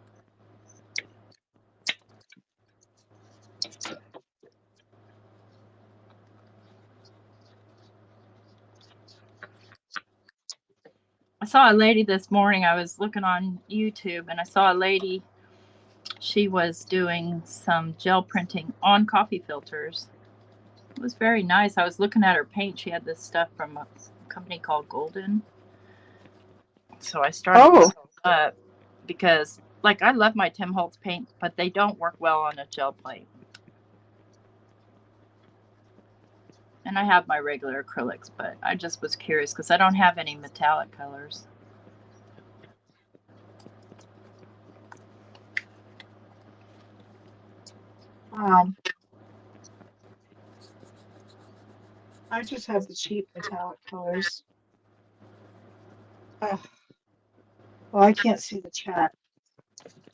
I saw a lady this morning. I was looking on YouTube and I saw a lady. She was doing some gel printing on coffee filters. It was very nice. I was looking at her paint. She had this stuff from a company called Golden. So I started looking up because, like, I love my Tim Holtz paints, but they don't work well on a gel plate. And I have my regular acrylics, but I just was curious because I don't have any metallic colors. I just have the cheap metallic colors. Well, I can't see the chat,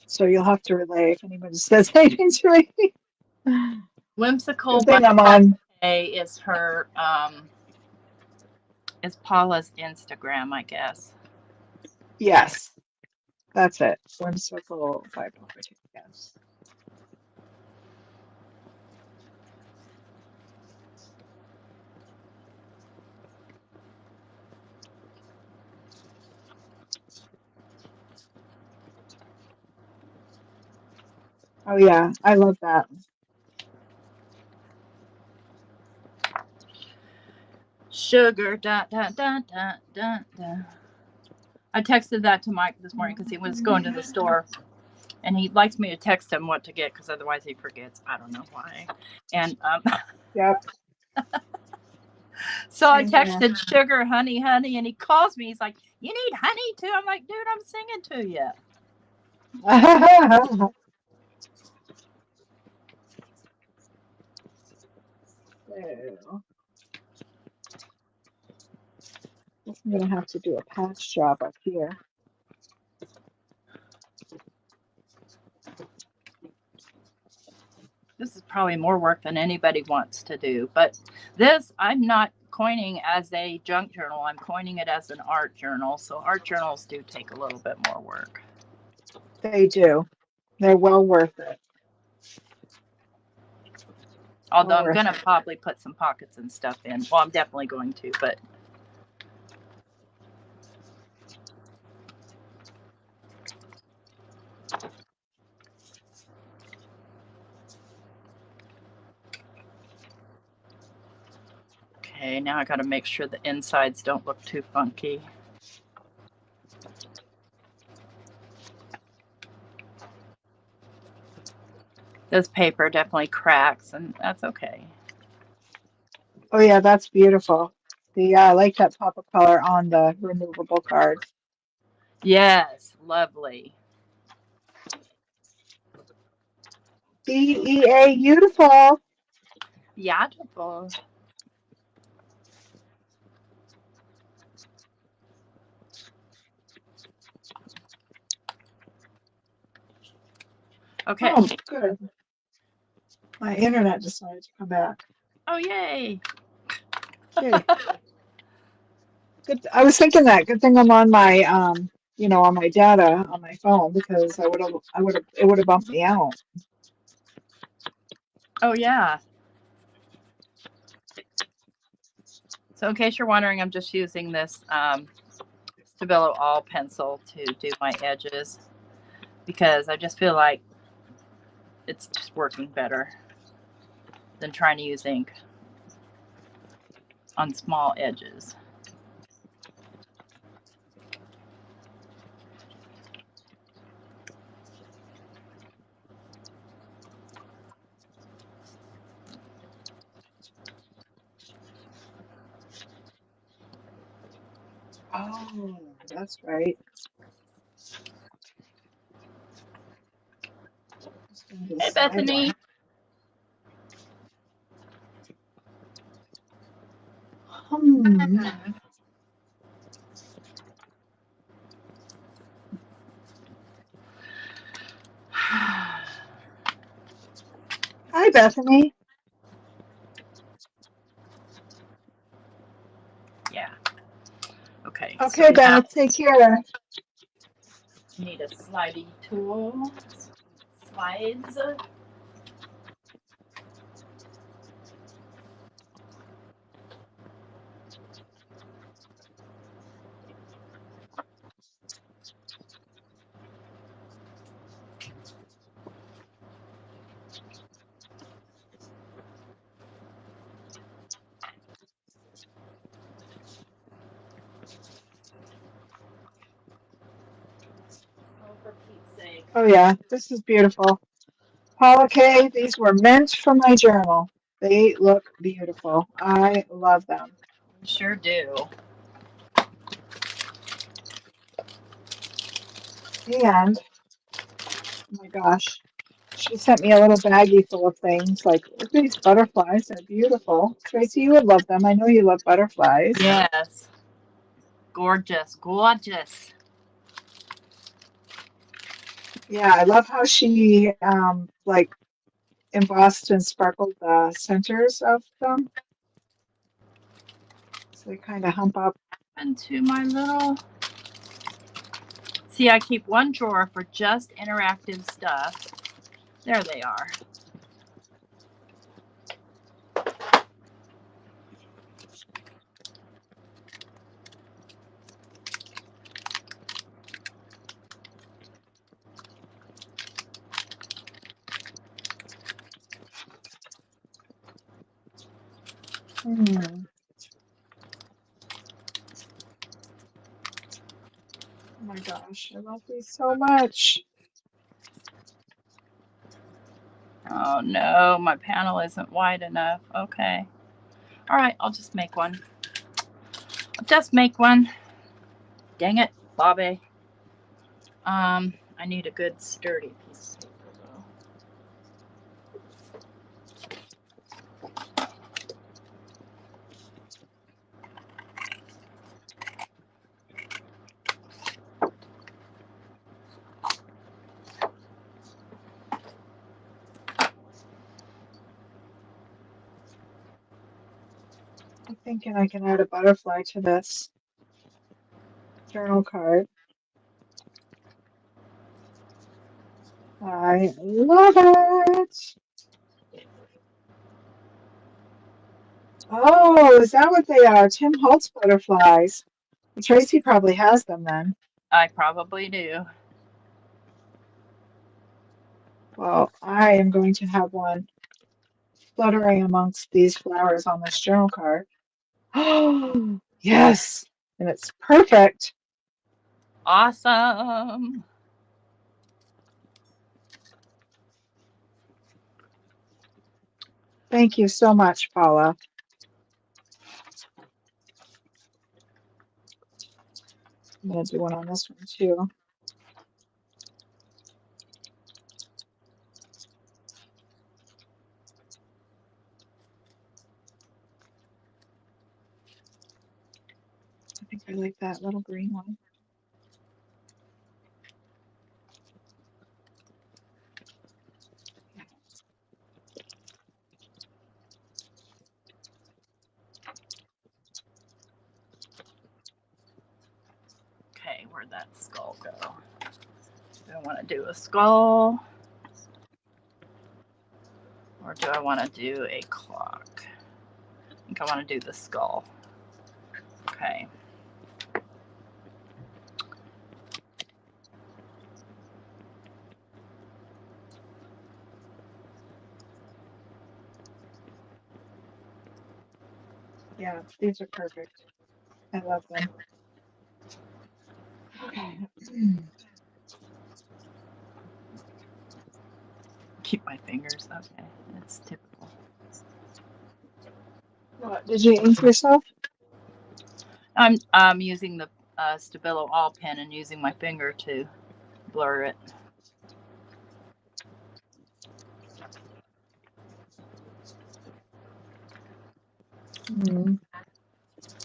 so you'll have to relay if anybody says anything to me. Whimsical Good thing I'm on. Is her is Paula's Instagram, I guess. Yes, that's it. Whimsical 5.2. Yes. Oh yeah, I love that. Sugar, da da da da da da. I texted that to Mike this morning because he was going to the store, and he likes me to text him what to get because otherwise he forgets. I don't know why. And Yep. So I texted sugar, honey, and he calls me. He's like, You need honey too? I'm like, dude, I'm singing to you. So, I'm going to have to do a patch job up here. This is probably more work than anybody wants to do. But this, I'm not coining as a junk journal. I'm coining it as an art journal. So art journals do take a little bit more work. They do. They're well worth it. Although I'm going to probably put some pockets and stuff in. Well, I'm definitely going to, but. Okay, now I got to make sure the insides don't look too funky. This paper definitely cracks, and that's okay. Oh yeah, that's beautiful. I like that pop of color on the removable cards. Yes, lovely. DEA, beautiful. Beautiful. Okay. Oh, good. My internet decided to come back. Oh, yay. Okay. Good. I was thinking that. Good thing I'm on my on my data on my phone because it would have bumped me out. Oh, yeah. So in case you're wondering, I'm just using this Stabilo All pencil to do my edges because I just feel like it's just working better than trying to use ink on small edges. Oh, that's right. Hey, Bethany. Hi, Bethany. Yeah. Okay. Okay, so Beth, take care. Need a slidey tool. Slides. Oh yeah, this is beautiful. Paula K, these were meant for my journal. They look beautiful. I love them. You sure do. And, oh my gosh, she sent me a little baggie full of things. Like, look at these butterflies. They're beautiful. Tracy, you would love them. I know you love butterflies. Yes. Gorgeous. Gorgeous. Yeah, I love how she like embossed and sparkled the centers of them. So they kind of hump up. Into my little. See, I keep one drawer for just interactive stuff. There they are. Oh my gosh, I love these so much. Oh no, my panel isn't wide enough. Okay. All right, I'll just make one. I'll just make one. Dang it, Bobby. I need a good sturdy piece of paper though. I'm thinking I can add a butterfly to this journal card. I love it. Oh, is that what they are? Tim Holtz butterflies. Tracy probably has them then. I probably do. Well, I am going to have one fluttering amongst these flowers on this journal card. Oh, yes. And it's perfect. Awesome. Thank you so much, Paula. I'm going to do one on this one too. I think I like that little green one. Okay, where'd that skull go? Do I want to do a skull? Or do I want to do a clock? I think I want to do the skull. Okay. Yeah, these are perfect. I love them. Okay. Keep my fingers. Okay, it's typical. What, did you ink yourself? I'm using the Stabilo All pen and using my finger to blur it. Mm.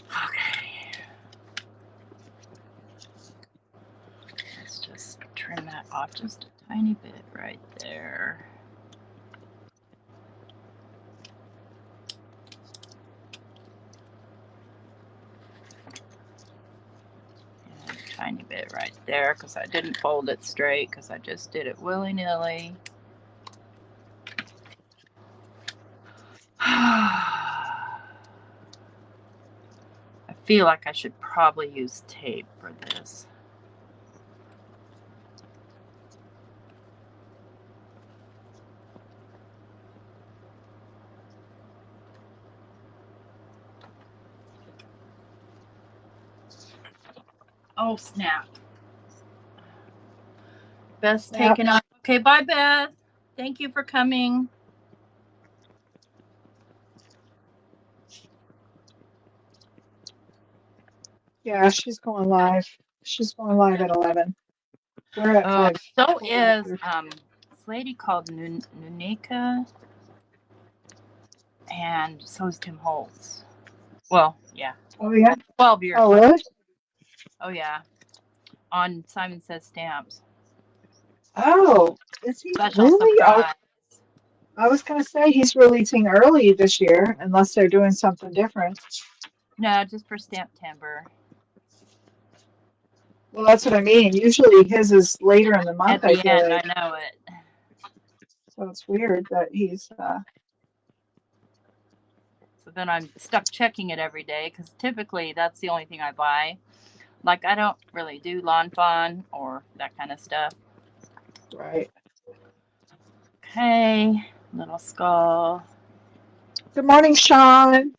Okay. Let's just trim that off just a tiny bit right there. And a tiny bit right there because I didn't fold it straight because I just did it willy-nilly. I feel like I should probably use tape for this. Oh, snap. Beth's taken off. Okay, bye, Beth. Thank you for coming. Yeah, she's going live. She's going live at 11. We're at 5. So is this lady called Nunika, and so is Tim Holtz. Well, yeah. Oh, yeah? 12 years. Oh, really? Oh, yeah. On Simon Says Stamps. Oh, is he Special really? surprise. I was going to say he's releasing early this year, unless they're doing something different. No, just for Stamp Timber. Well, that's what I mean. Usually his is later in the month, At the I feel end, like. I know it. So it's weird that he's... So then I'm stuck checking it every day because typically that's the only thing I buy. Like, I don't really do Lawn Fawn or that kind of stuff. Right. Okay, little skull. Good morning, Sean.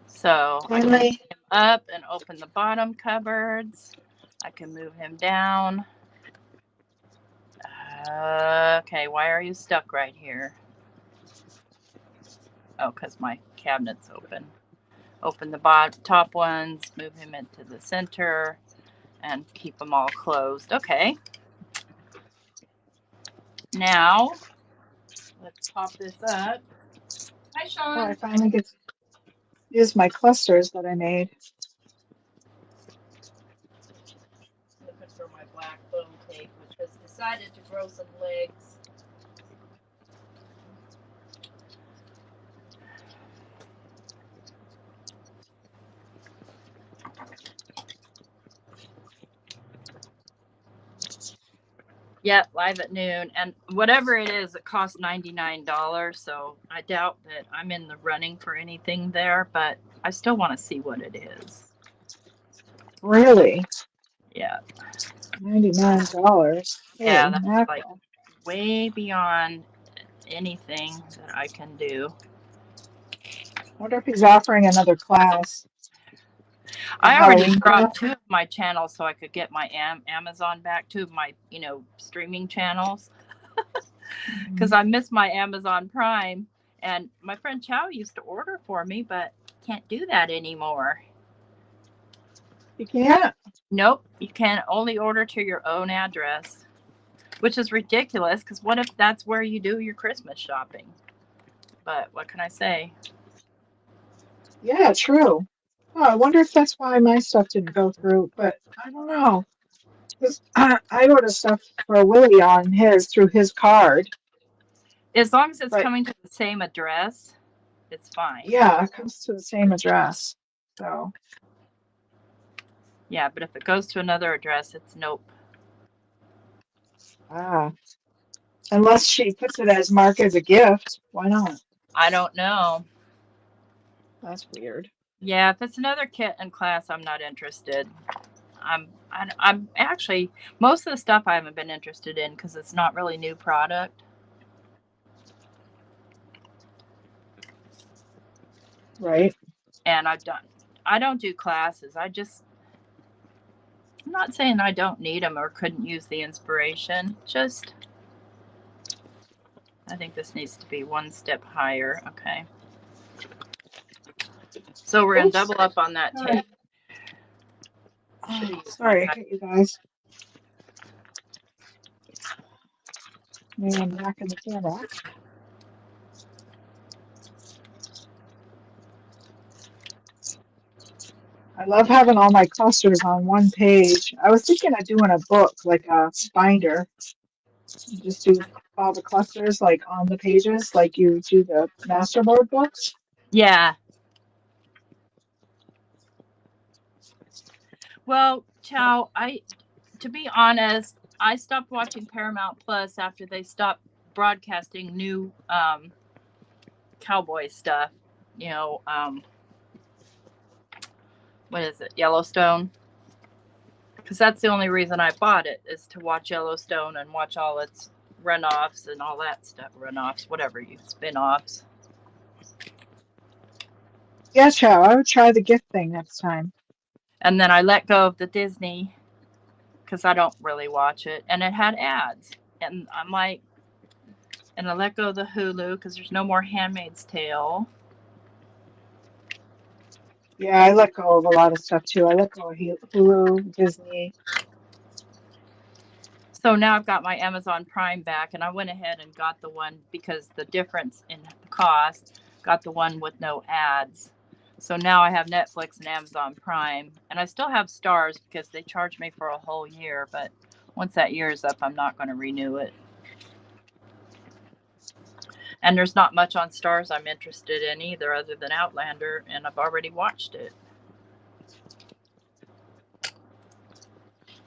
So I can Finally. move him up and open the bottom cupboards. I can move him down. Okay, why are you stuck right here? Oh, because my cabinet's open. Open the top ones, move him into the center, and keep them all closed. Okay. Now, let's pop this up. Hi, Sean. Oh, I finally get to use my clusters that I made. Looking for my black foam tape, which has decided to grow some legs. Yep, live at noon. And whatever it is, it costs $99. So I doubt that I'm in the running for anything there, but I still want to see what it is. Really? Yeah. $99. Yeah, Holy that's mackerel. like way beyond anything that I can do. I wonder if he's offering another class. I already Halloween dropped class? 2 of my channels so I could get my Amazon back, 2 of my, streaming channels. Because I miss my Amazon Prime. And my friend Chow used to order for me, but can't do that anymore. You can't? Nope, you can only order to your own address, which is ridiculous because what if that's where you do your Christmas shopping? But what can I say? Yeah, true. Oh, I wonder if that's why my stuff didn't go through, but I don't know. 'Cause I ordered stuff for Willie on his through his card. As long as it's But coming to the same address, it's fine. yeah, it comes to the same address. So, Yeah, but if it goes to another address, it's nope. unless she puts it as marked as a gift, why not? I don't know. That's weird. Yeah, if it's another kit in class, I'm not interested. I'm actually, most of the stuff I haven't been interested in because it's not really new product. Right. And I don't do classes. I'm not saying I don't need them or couldn't use the inspiration. Just, I think this needs to be one step higher. Okay. So we're going to double up on that tape. Oh, sorry, I hit you guys. Maybe I'm knocking the camera. I love having all my clusters on one page. I was thinking of doing a book, like a binder. Just do all the clusters like on the pages, like you do the masterboard books. Yeah. Well, Chow, to be honest, I stopped watching Paramount Plus after they stopped broadcasting new cowboy stuff. What is it? Yellowstone. Because that's the only reason I bought it, is to watch Yellowstone and watch all its runoffs and all that stuff. Runoffs, whatever spin-offs. Yeah, Chow, I would try the gift thing next time. And then I let go of the Disney because I don't really watch it. And it had ads. And I'm like, and I let go of the Hulu because there's no more Handmaid's Tale. Yeah, I let go of a lot of stuff too. I let go of Hulu, Disney. So now I've got my Amazon Prime back, and I went ahead and got the one because the difference in cost, got the one with no ads. So now I have Netflix and Amazon Prime, and I still have Stars because they charge me for a whole year. But once that year is up, I'm not going to renew it. And there's not much on Stars I'm interested in either, other than Outlander, and I've already watched it.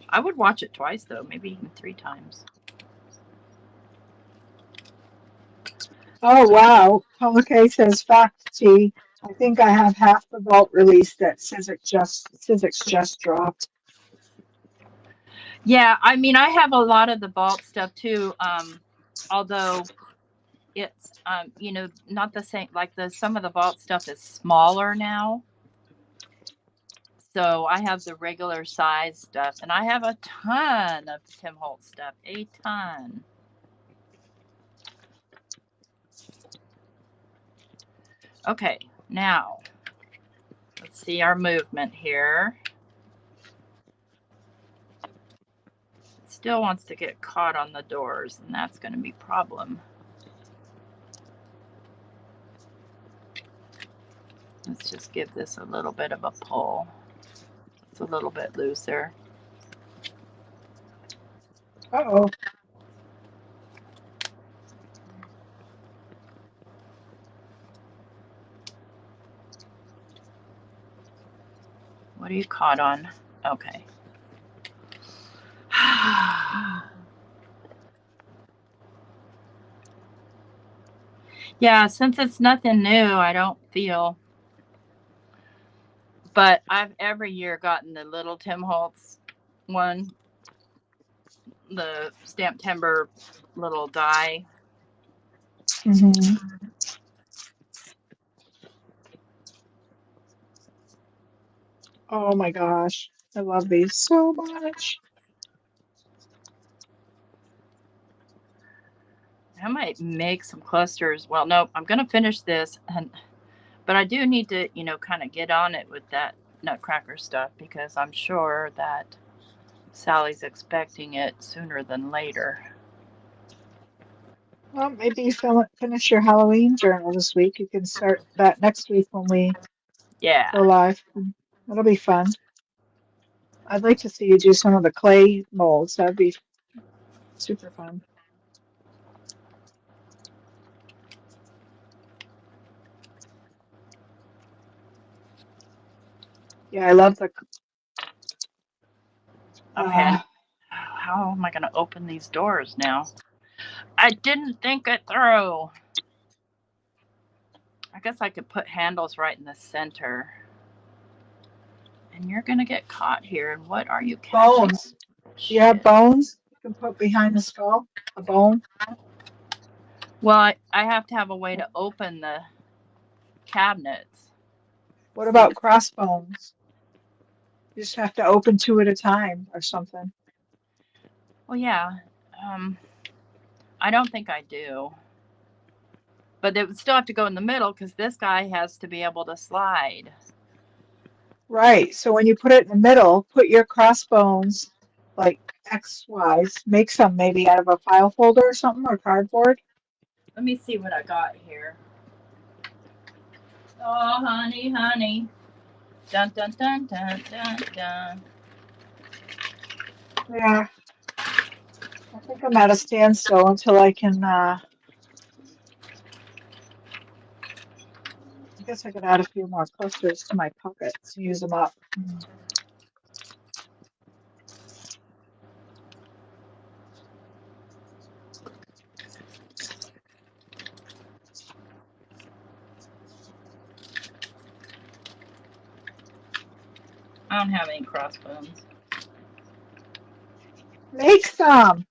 I would watch it twice, though, maybe even 3 times. Oh, wow. Okay, says fact T. I think I have half the vault release that Sizzix just dropped. Yeah, I mean, I have a lot of the vault stuff too. Although it's not the same. Like some of the vault stuff is smaller now. So I have the regular size stuff, and I have a ton of Tim Holtz stuff. A ton. Okay, now Let's see our movement here. It still wants to get caught on the doors, and that's going to be a problem. Let's just give this a little bit of a pull. It's a little bit looser. Uh-oh. What are you caught on? Okay. Yeah, since it's nothing new, I don't feel. But I've every year gotten the little Tim Holtz one, the Stamp Timber little die. Mm-hmm. Oh my gosh. I love these so much. I might make some clusters. Well, nope, I'm going to finish this. But I do need to, you know, kind of get on it with that Nutcracker stuff because I'm sure that Sally's expecting it sooner than later. Well, maybe you finish your Halloween journal this week. You can start that next week when we go live. That'll be fun. I'd like to see you do some of the clay molds. That'd be super fun. Yeah, I love the. Okay. How am I going to open these doors now? I didn't think it through. I guess I could put handles right in the center. And you're going to get caught here. And what are you catching? Bones. Do you have bones you can put behind the skull? A bone? Well, I have to have a way to open the cabinets. What about crossbones? You just have to open two at a time or something. Well, yeah. I don't think I do. But it would still have to go in the middle because this guy has to be able to slide. Right. So when you put it in the middle, put your crossbones like X-wise. Make some maybe out of a file folder or something or cardboard. Let me see what I got here. Oh, honey, honey. Dun, dun, dun, dun, dun, dun. Yeah. I think I'm at a standstill until I can, I guess I could add a few more clusters to my pockets, use them up. I don't have any crossbones. Make some.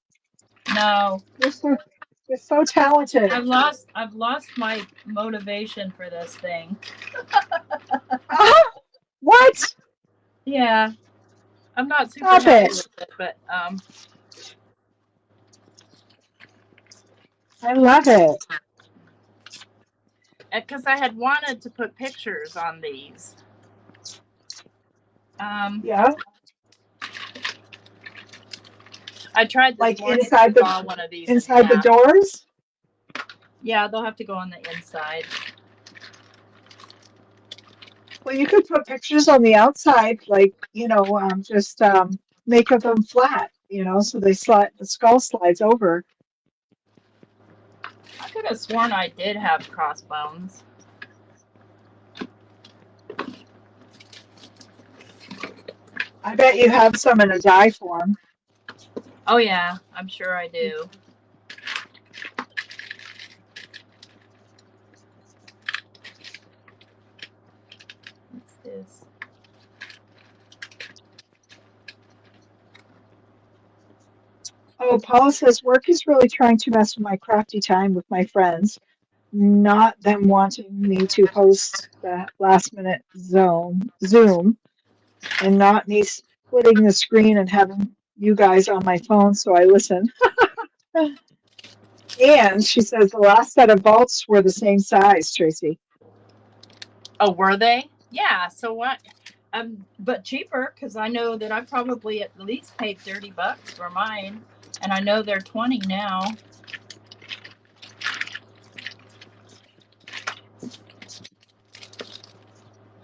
No. You're so talented. I've lost my motivation for this thing. What? Yeah. I'm not super Stop happy it. with it, but I love it. because I had wanted to put pictures on these. Yeah. I tried this Like morning inside to draw one of these inside the doors? Yeah, they'll have to go on the inside. Well, you could put pictures on the outside, like, you know, just make of them flat, you know, so the skull slides over. I could have sworn I did have crossbones. I bet you have some in a die form. Oh yeah, I'm sure I do. What's this? Oh, Paula says work is really trying to mess with my crafty time with my friends, not them wanting me to host the last minute Zoom, and not me splitting the screen and having you guys on my phone so I listen. And she says the last set of vaults were the same size, Tracy. Oh, were they? Yeah, so what? But cheaper, because I know that I probably at least paid $30 for mine, and I know they're 20 now.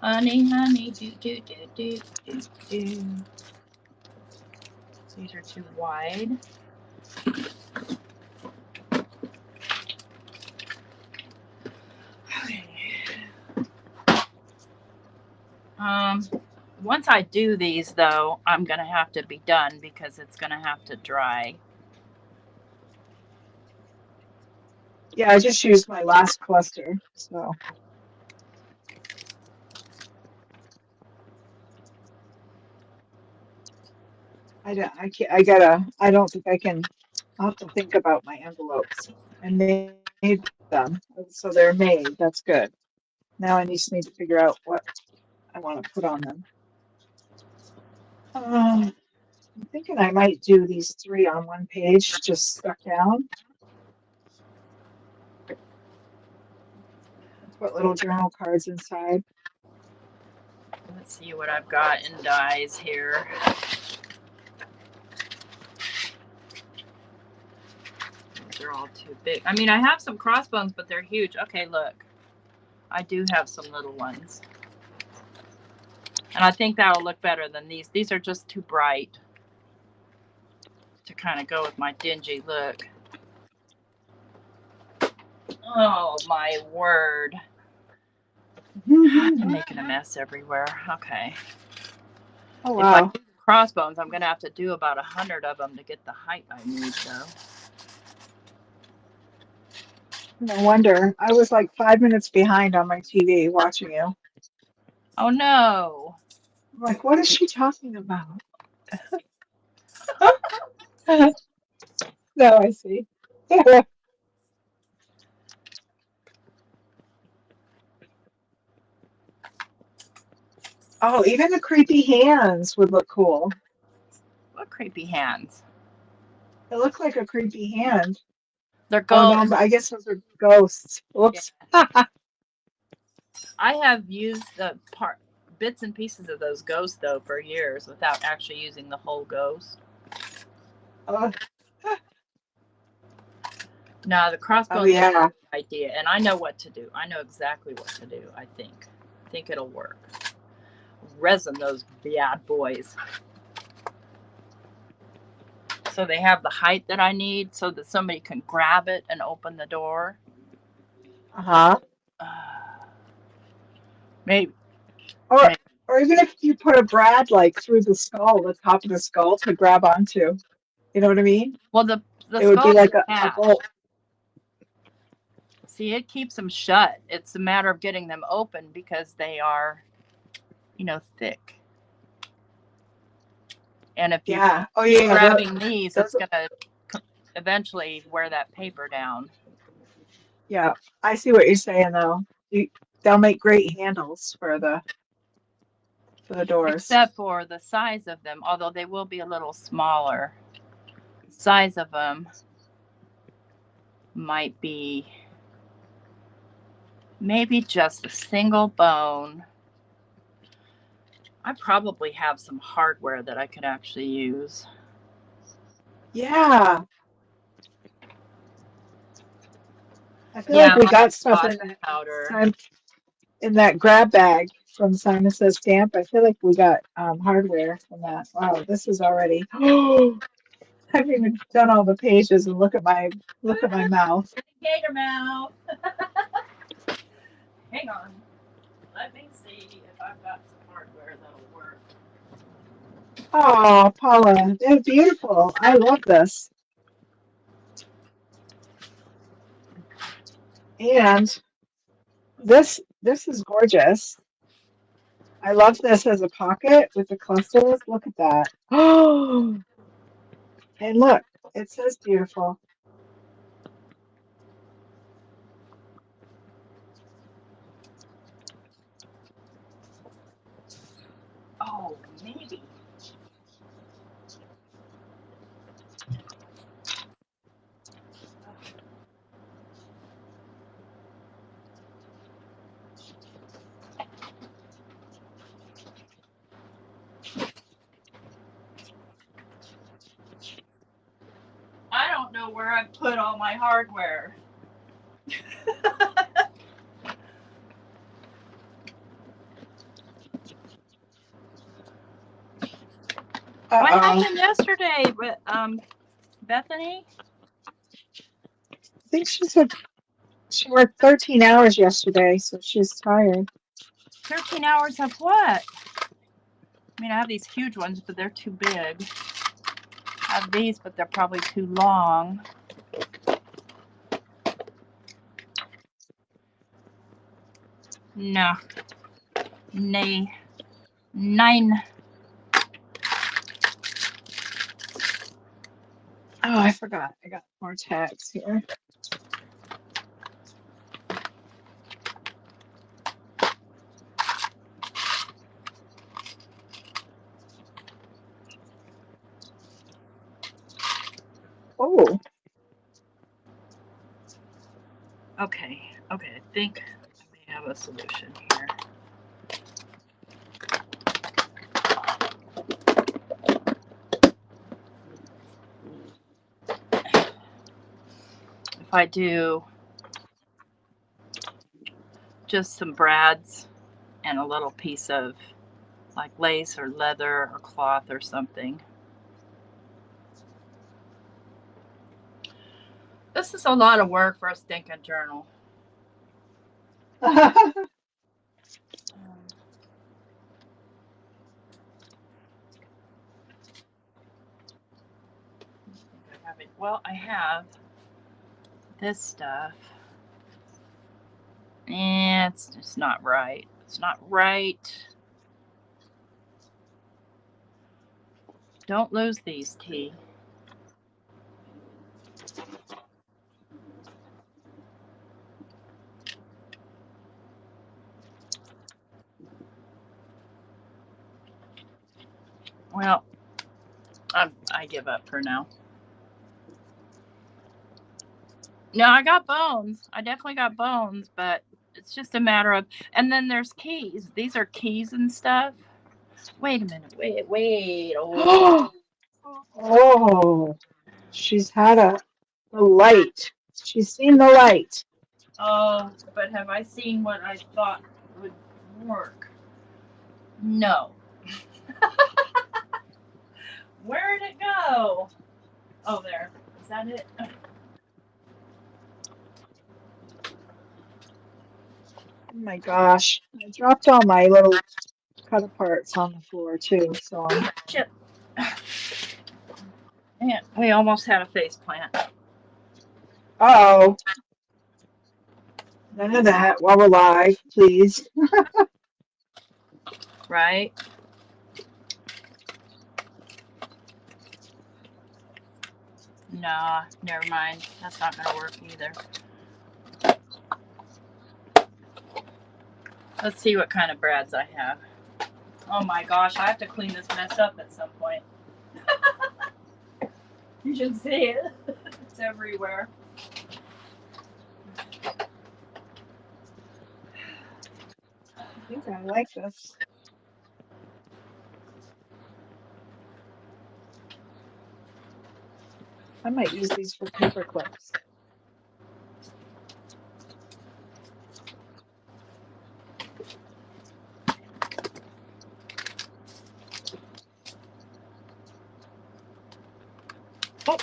Honey, honey, do do do do do do. These are too wide. Okay. Once I do these, though, I'm gonna have to be done because it's gonna have to dry. Yeah, I just used my last cluster, so. I don't think I can, I'll have to think about my envelopes. I made them, so they're made. That's good. Now I just need to figure out what I want to put on them. I'm thinking I might do these 3 on one page, just stuck down. Put little journal cards inside. Let's see what I've got in dies here. They're all too big. I mean, I have some crossbones, but they're huge. Okay, look. I do have some little ones. And I think that'll look better than these. These are just too bright to kind of go with my dingy look. Oh, my word. I'm making a mess everywhere. Okay. Oh, wow. If I do crossbones, I'm going to have to do about 100 of them to get the height I need, though. No wonder. I was like 5 minutes behind on my TV watching you. Oh, no. I'm like, what is she talking about? No, I see. Oh, even the creepy hands would look cool. What creepy hands? It looked like a creepy hand. They're Oh, ghosts. no, but I guess those are ghosts. Whoops. I have used the bits and pieces of those ghosts, though, for years without actually using the whole ghost. Oh, No, the crossbones yeah. is a good idea, and I know what to do. I know exactly what to do, I think. I think it'll work. Resin those bad boys. So they have the height that I need so that somebody can grab it and open the door. Uh-huh. Maybe. Or even if you put a brad like through the skull, the top of the skull to grab onto. You know what I mean? Well, the It would be skull like a bolt. See, it keeps them shut. It's a matter of getting them open because they are, thick. And if you're grabbing these, it's going to eventually wear that paper down. Yeah, I see what you're saying, though. They'll make great handles for the doors. Except for the size of them, although they will be a little smaller. The size of them might be maybe just a single bone. I probably have some hardware that I could actually use. Yeah. I feel like we got stuff in that grab bag from Simon Says Stamp. I feel like we got hardware from that. Wow, this is already. I haven't even done all the pages, and look at my mouth. Gator mouth. Hang on. Let me see if I've got some hardware that'll work. Oh, Paula, they're beautiful. I love this. And this is gorgeous. I love this as a pocket with the clusters. Look at that. Oh, and look, it says beautiful. Oh, maybe. don't know where I put all my hardware. What happened yesterday with Bethany? I think she said she worked 13 hours yesterday, so she's tired. 13 hours of what? I mean, I have these huge ones, but they're too big. I have these, but they're probably too long. No. Nay. 9. Oh, I forgot. I got more tags here. Oh. Okay. Okay. I think I may have a solution here. If I do just some brads and a little piece of like lace or leather or cloth or something. This is a lot of work for a stinking journal. Well, I have this stuff. It's just not right. It's not right. Don't lose these, T. Well, I give up for now. No, I got bones. I definitely got bones, but it's just a matter of... And then there's keys. These are keys and stuff. Wait a minute. Wait. Oh, Oh, she's had the light. She's seen the light. oh, but have I seen what I thought would work? No. Where'd it go? Oh, there. Is that it? Oh my gosh. I dropped all my little cut aparts on the floor too, so Shit. Man, we almost had a face plant. uh-oh. None of that while we're live, please. Right? Nah, never mind. That's not gonna work either. Let's see what kind of brads I have. Oh my gosh, I have to clean this mess up at some point. You should see it. It's everywhere. I think I like this. I might use these for paper clips. Oh.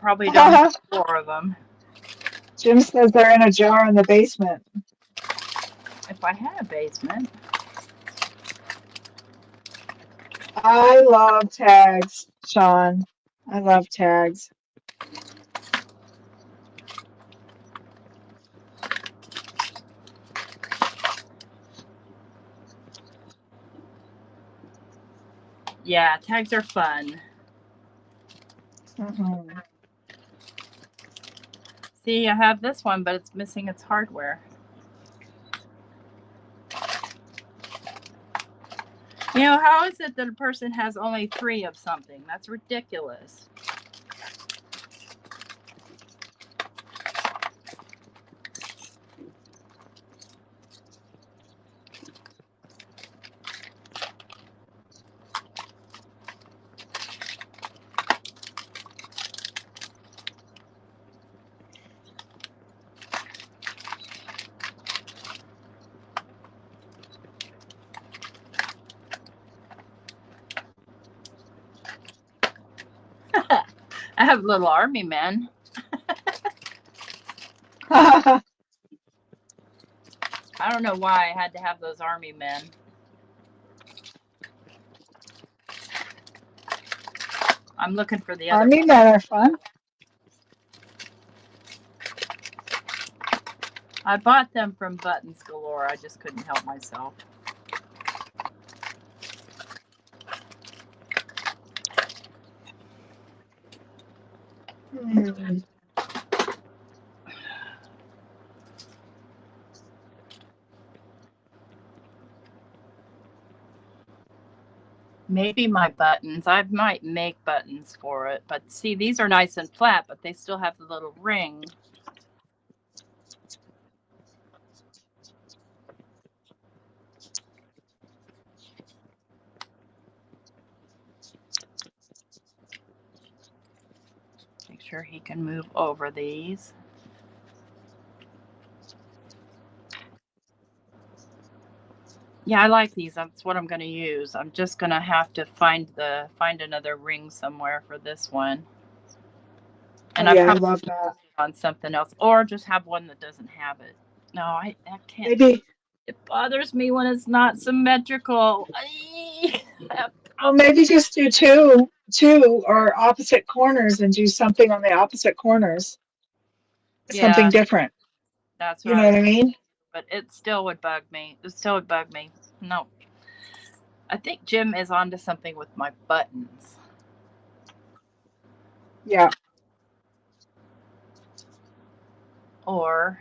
Probably don't have 4 of them. Jim says they're in a jar in the basement. If I had a basement. I love tags, Sean. I love tags. Yeah, tags are fun. Mm-hmm. See, I have this one, but it's missing its hardware. You know, how is it that a person has only 3 of something? That's ridiculous. have little army men. Oh, I don't know why I had to have those army men. I'm looking for the other army one. men are fun. I bought them from Buttons Galore. I just couldn't help myself. Hmm. Maybe my buttons. I might make buttons for it. But see, these are nice and flat, but they still have the little ring. Make sure he can move over these. Yeah, I like these. That's what I'm going to use. I'm just going to have to find another ring somewhere for this one. And Yeah, I probably love that. on something else, or just have one that doesn't have it. No, I can't. Maybe. It bothers me when it's not symmetrical. Well, maybe just do two or opposite corners and do something on the opposite corners. Something Yeah, different. that's what You I know was what I mean? but it still would bug me. It still would bug me. No. I think Jim is onto something with my buttons. Yeah. Or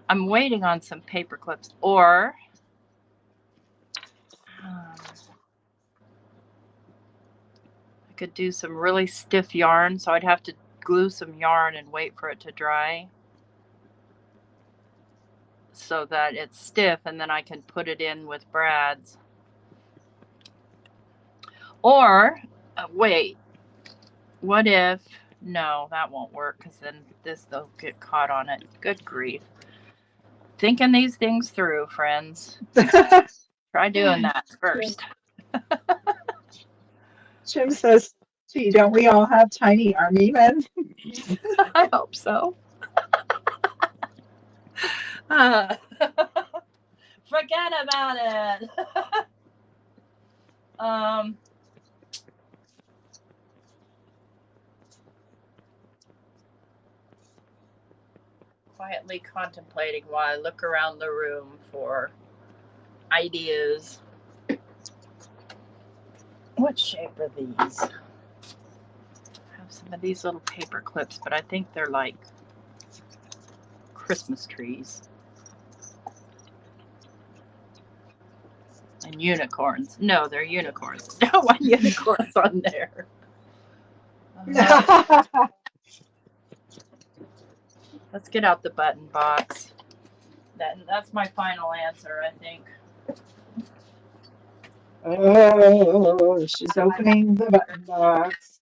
I'm waiting on some paper clips. Or I could do some really stiff yarn, so I'd have to glue some yarn and wait for it to dry so that it's stiff, and then I can put it in with brads. Or wait, what if, no, that won't work, because then they'll get caught on it. Good grief. Thinking these things through, friends. Try doing that first. Jim says, gee, don't we all have tiny army men? I hope so. Forget about it. Quietly contemplating while I look around the room for ideas. What shape are these? I have some of these little paper clips, but I think they're like Christmas trees. And unicorns. No, they're unicorns. No one unicorns on there. Let's get out the button box. That's my final answer, I think. Oh, she's opening the button box.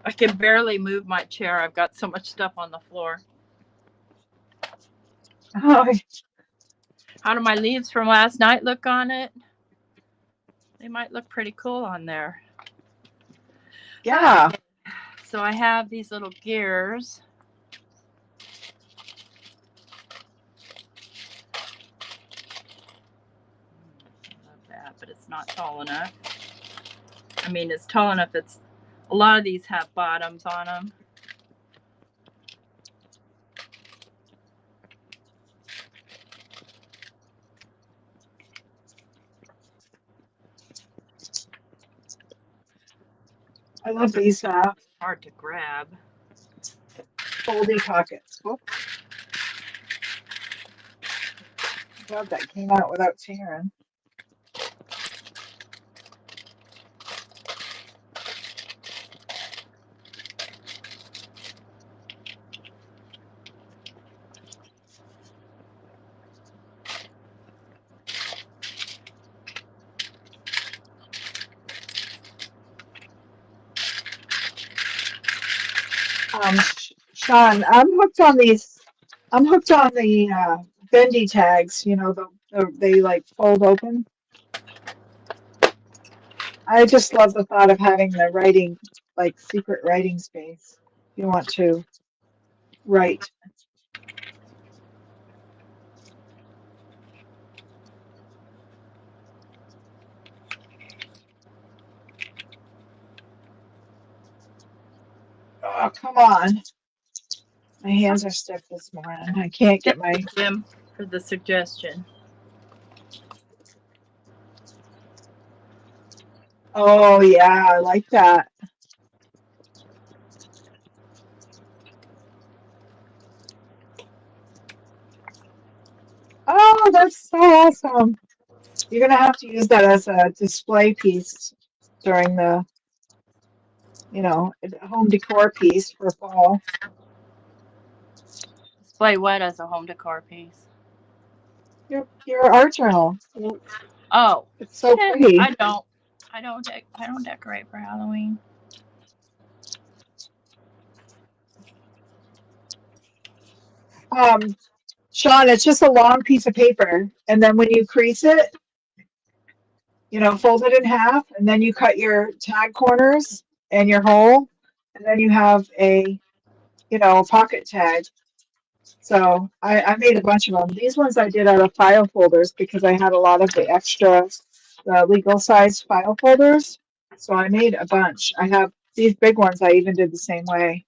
I can barely move my chair. I've got so much stuff on the floor. Oh, How do my leaves from last night look on it? They might look pretty cool on there. yeah. Okay. So I have these little gears. I love that, but it's not tall enough. I mean, it's tall enough. A lot of these have bottoms on them. I love these Hard to grab. foldy pockets. Whoop. Glad that came out without tearing. Sean, I'm hooked on these. I'm hooked on the bendy tags. You know, they like fold open. I just love the thought of having the writing, like secret writing space. If you want to write. Oh, come on. My hands are stiff this morning. I can't get my. Thank you, Jim, for the suggestion. Oh, yeah, I like that. Oh, that's so awesome. You're going to have to use that as a display piece during the, you know, home decor piece for fall. Display what as a home decor piece? Your art journal. Oh, It's so pretty. I don't decorate for Halloween. Sean, it's just a long piece of paper, and then when you crease it, you know, fold it in half, and then you cut your tag corners and your hole, and then you have a, you know, a pocket tag. So I made a bunch of them. These ones I did out of file folders because I had a lot of the extra legal size file folders. So I made a bunch. I have these big ones I even did the same way.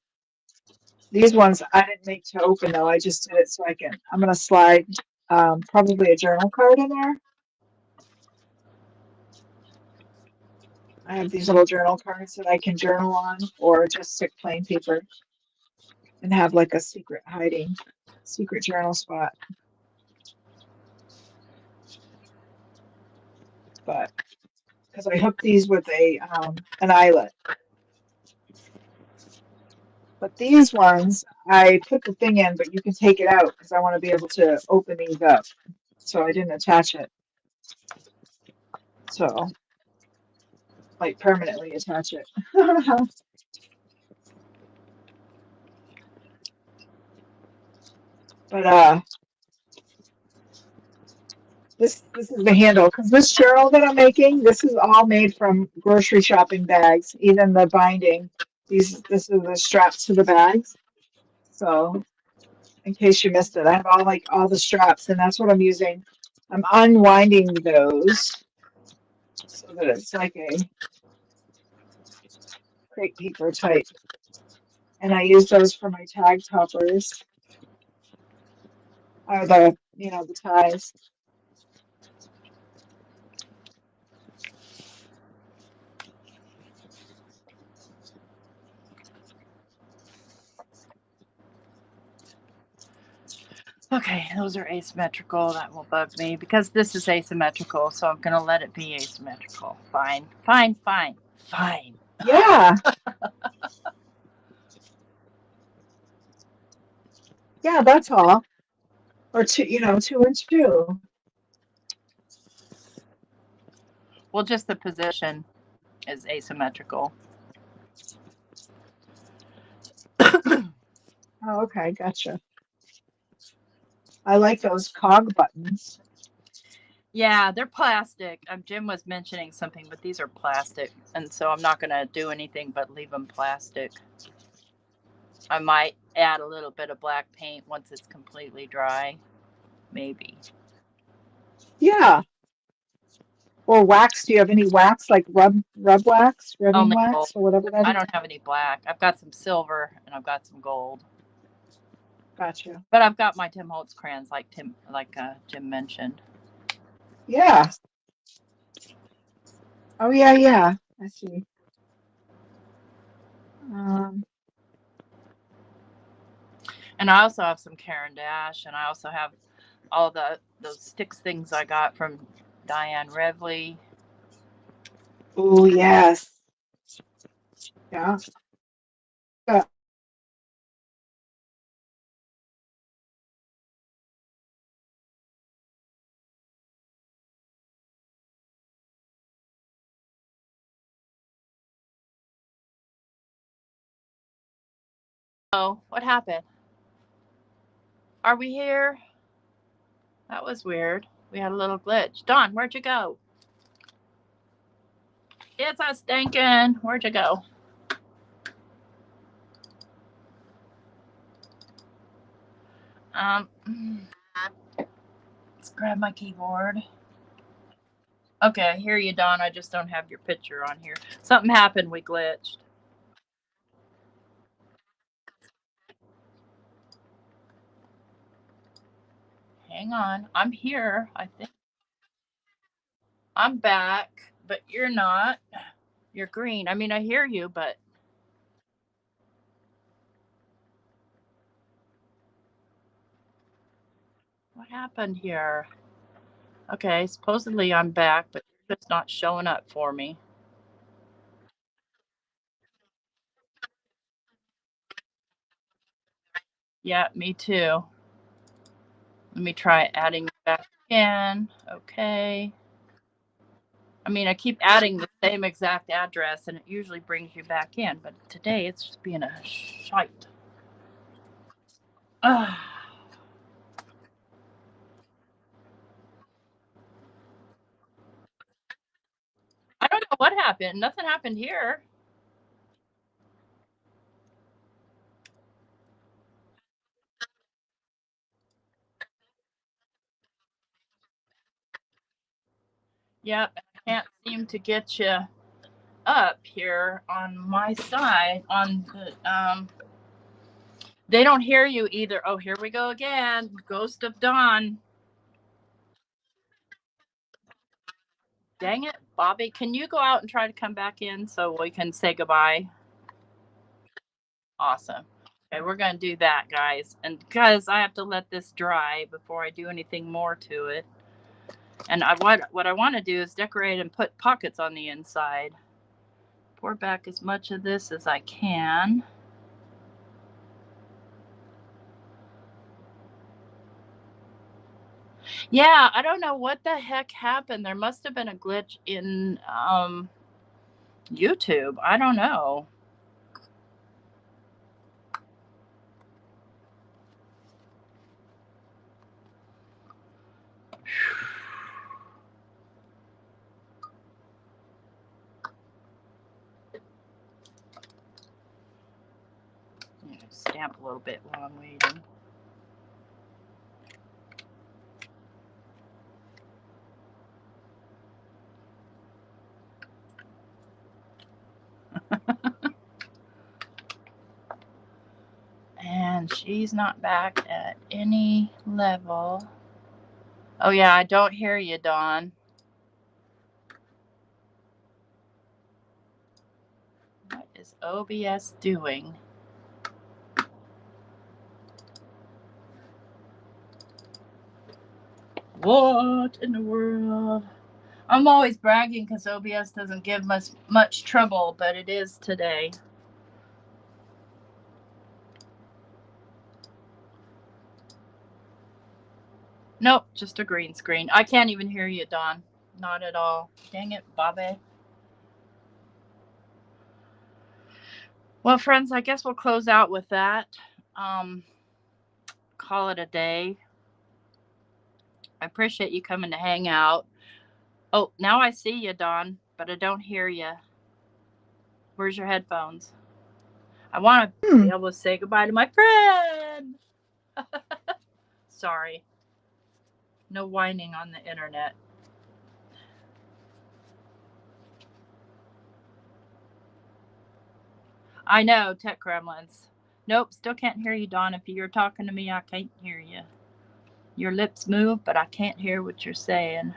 These ones I didn't make to open though. I just did it so I'm going to slide probably a journal card in there. I have these little journal cards that I can journal on or just stick plain paper and have like a secret journal spot. But because I hooked these with an eyelet. But these ones, I put the thing in, but you can take it out because I want to be able to open these up. So I didn't attach it. So, like permanently attach it. But this is the handle because this journal that I'm making, this is all made from grocery shopping bags. Even the binding, this is the straps to the bags. So in case you missed it, I have all the straps, and that's what I'm using. I'm unwinding those so that it's like a crepe paper type. And I use those for my tag toppers or the ties. Okay, those are asymmetrical. That will bug me because this is asymmetrical, so I'm going to let it be asymmetrical. Fine, fine, fine, fine. Yeah. Yeah, that's all. Or two and two. Well, just the position is asymmetrical. Oh, okay, gotcha. I like those cog buttons. Yeah, they're plastic. Jim was mentioning something, but these are plastic, and so I'm not going to do anything but leave them plastic. I might add a little bit of black paint once it's completely dry, maybe. Yeah. Or wax. Do you have any wax, like rub wax, rubbing Only gold. wax, or whatever that I is? don't have any black. I've got some silver and I've got some gold. Gotcha. But I've got my Tim Holtz crayons, like Jim mentioned. Yeah. Oh yeah. I see. And I also have some Caran d'Ache, and I also have all those sticks things I got from Diane Revley. Oh yes. Yeah. Oh, what happened? Are we here? That was weird. We had a little glitch. Dawn, where'd you go? It's a stinking. Where'd you go? Let's grab my keyboard. Okay, I hear you, Dawn. I just don't have your picture on here. Something happened. We glitched. Hang on. I'm here, I think. I'm back, but you're not. You're green. I mean, I hear you, but... What happened here? Okay, supposedly I'm back, but you're just not showing up for me. Yeah, me too. Let me try adding you back again. Okay. I mean, I keep adding the same exact address, and it usually brings you back in, but today it's just being a shite. Ugh. I don't know what happened. Nothing happened here. Yep, I can't seem to get you up here on my side. On the they don't hear you either. Oh, here we go again. Ghost of Dawn. Dang it, Bobby. Can you go out and try to come back in so we can say goodbye? Awesome. Okay, we're going to do that, guys. And because I have to let this dry before I do anything more to it. And what I want to do is decorate and put pockets on the inside. Pour back as much of this as I can. Yeah, I don't know what the heck happened. There must have been a glitch in YouTube. I don't know. Stamp a little bit while I'm waiting. And she's not back at any level. Oh yeah, I don't hear you, Dawn. What is OBS doing? What in the world? I'm always bragging because OBS doesn't give much trouble, but it is today. Nope, just a green screen. I can't even hear you, Dawn. Not at all. Dang it, Bobby. Well, friends, I guess we'll close out with that. Call it a day. I appreciate you coming to hang out. Oh, now I see you, Dawn, but I don't hear you. Where's your headphones? I want to be able to say goodbye to my friend. Sorry. No whining on the internet. I know, tech gremlins. Nope, still can't hear you, Dawn. If you're talking to me, I can't hear you. Your lips move, but I can't hear what you're saying.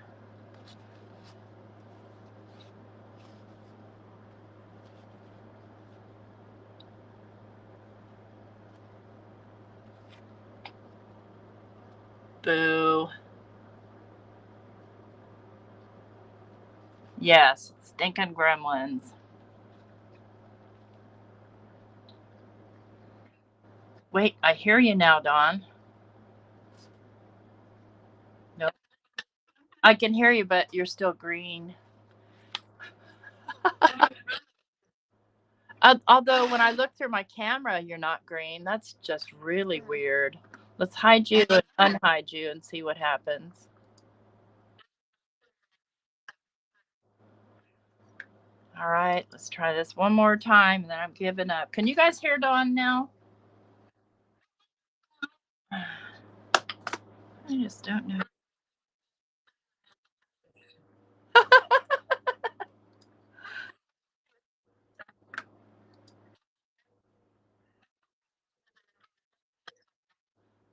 Boo. Yes, stinking gremlins. Wait, I hear you now, Dawn. Nope. I can hear you, but you're still green. Although when I look through my camera, you're not green. That's just really weird. Let's hide you and unhide you and see what happens. All right, let's try this one more time, and then I'm giving up. Can you guys hear Dawne now? I just don't know.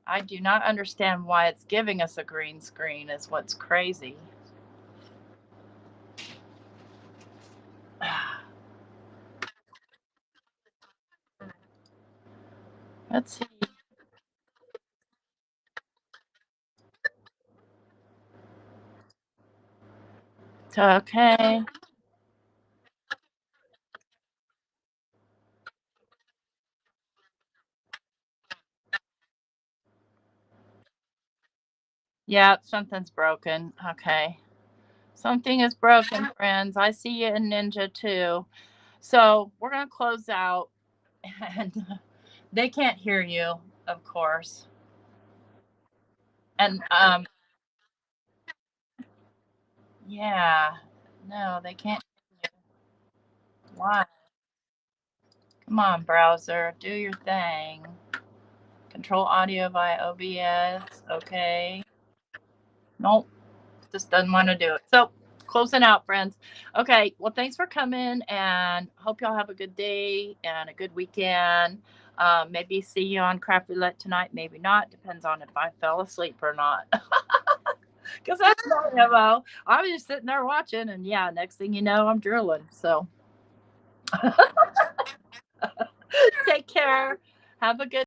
I do not understand why it's giving us a green screen is what's crazy. Let's see. Okay. Yeah, something's broken. Okay. Something is broken, friends. I see you in Ninja too. So we're going to close out, and they can't hear you, of course. And yeah, no, they can't hear you. Why? Come on, browser, do your thing. Control audio via OBS. Okay. Nope, just doesn't want to do it. So closing out, friends. Okay, well, thanks for coming, and hope y'all have a good day and a good weekend. Maybe see you on Crafty Critta tonight, maybe not. Depends on if I fell asleep or not. Because that's my MO. I was just sitting there watching, and yeah, next thing you know, I'm drilling. So take care. Have a good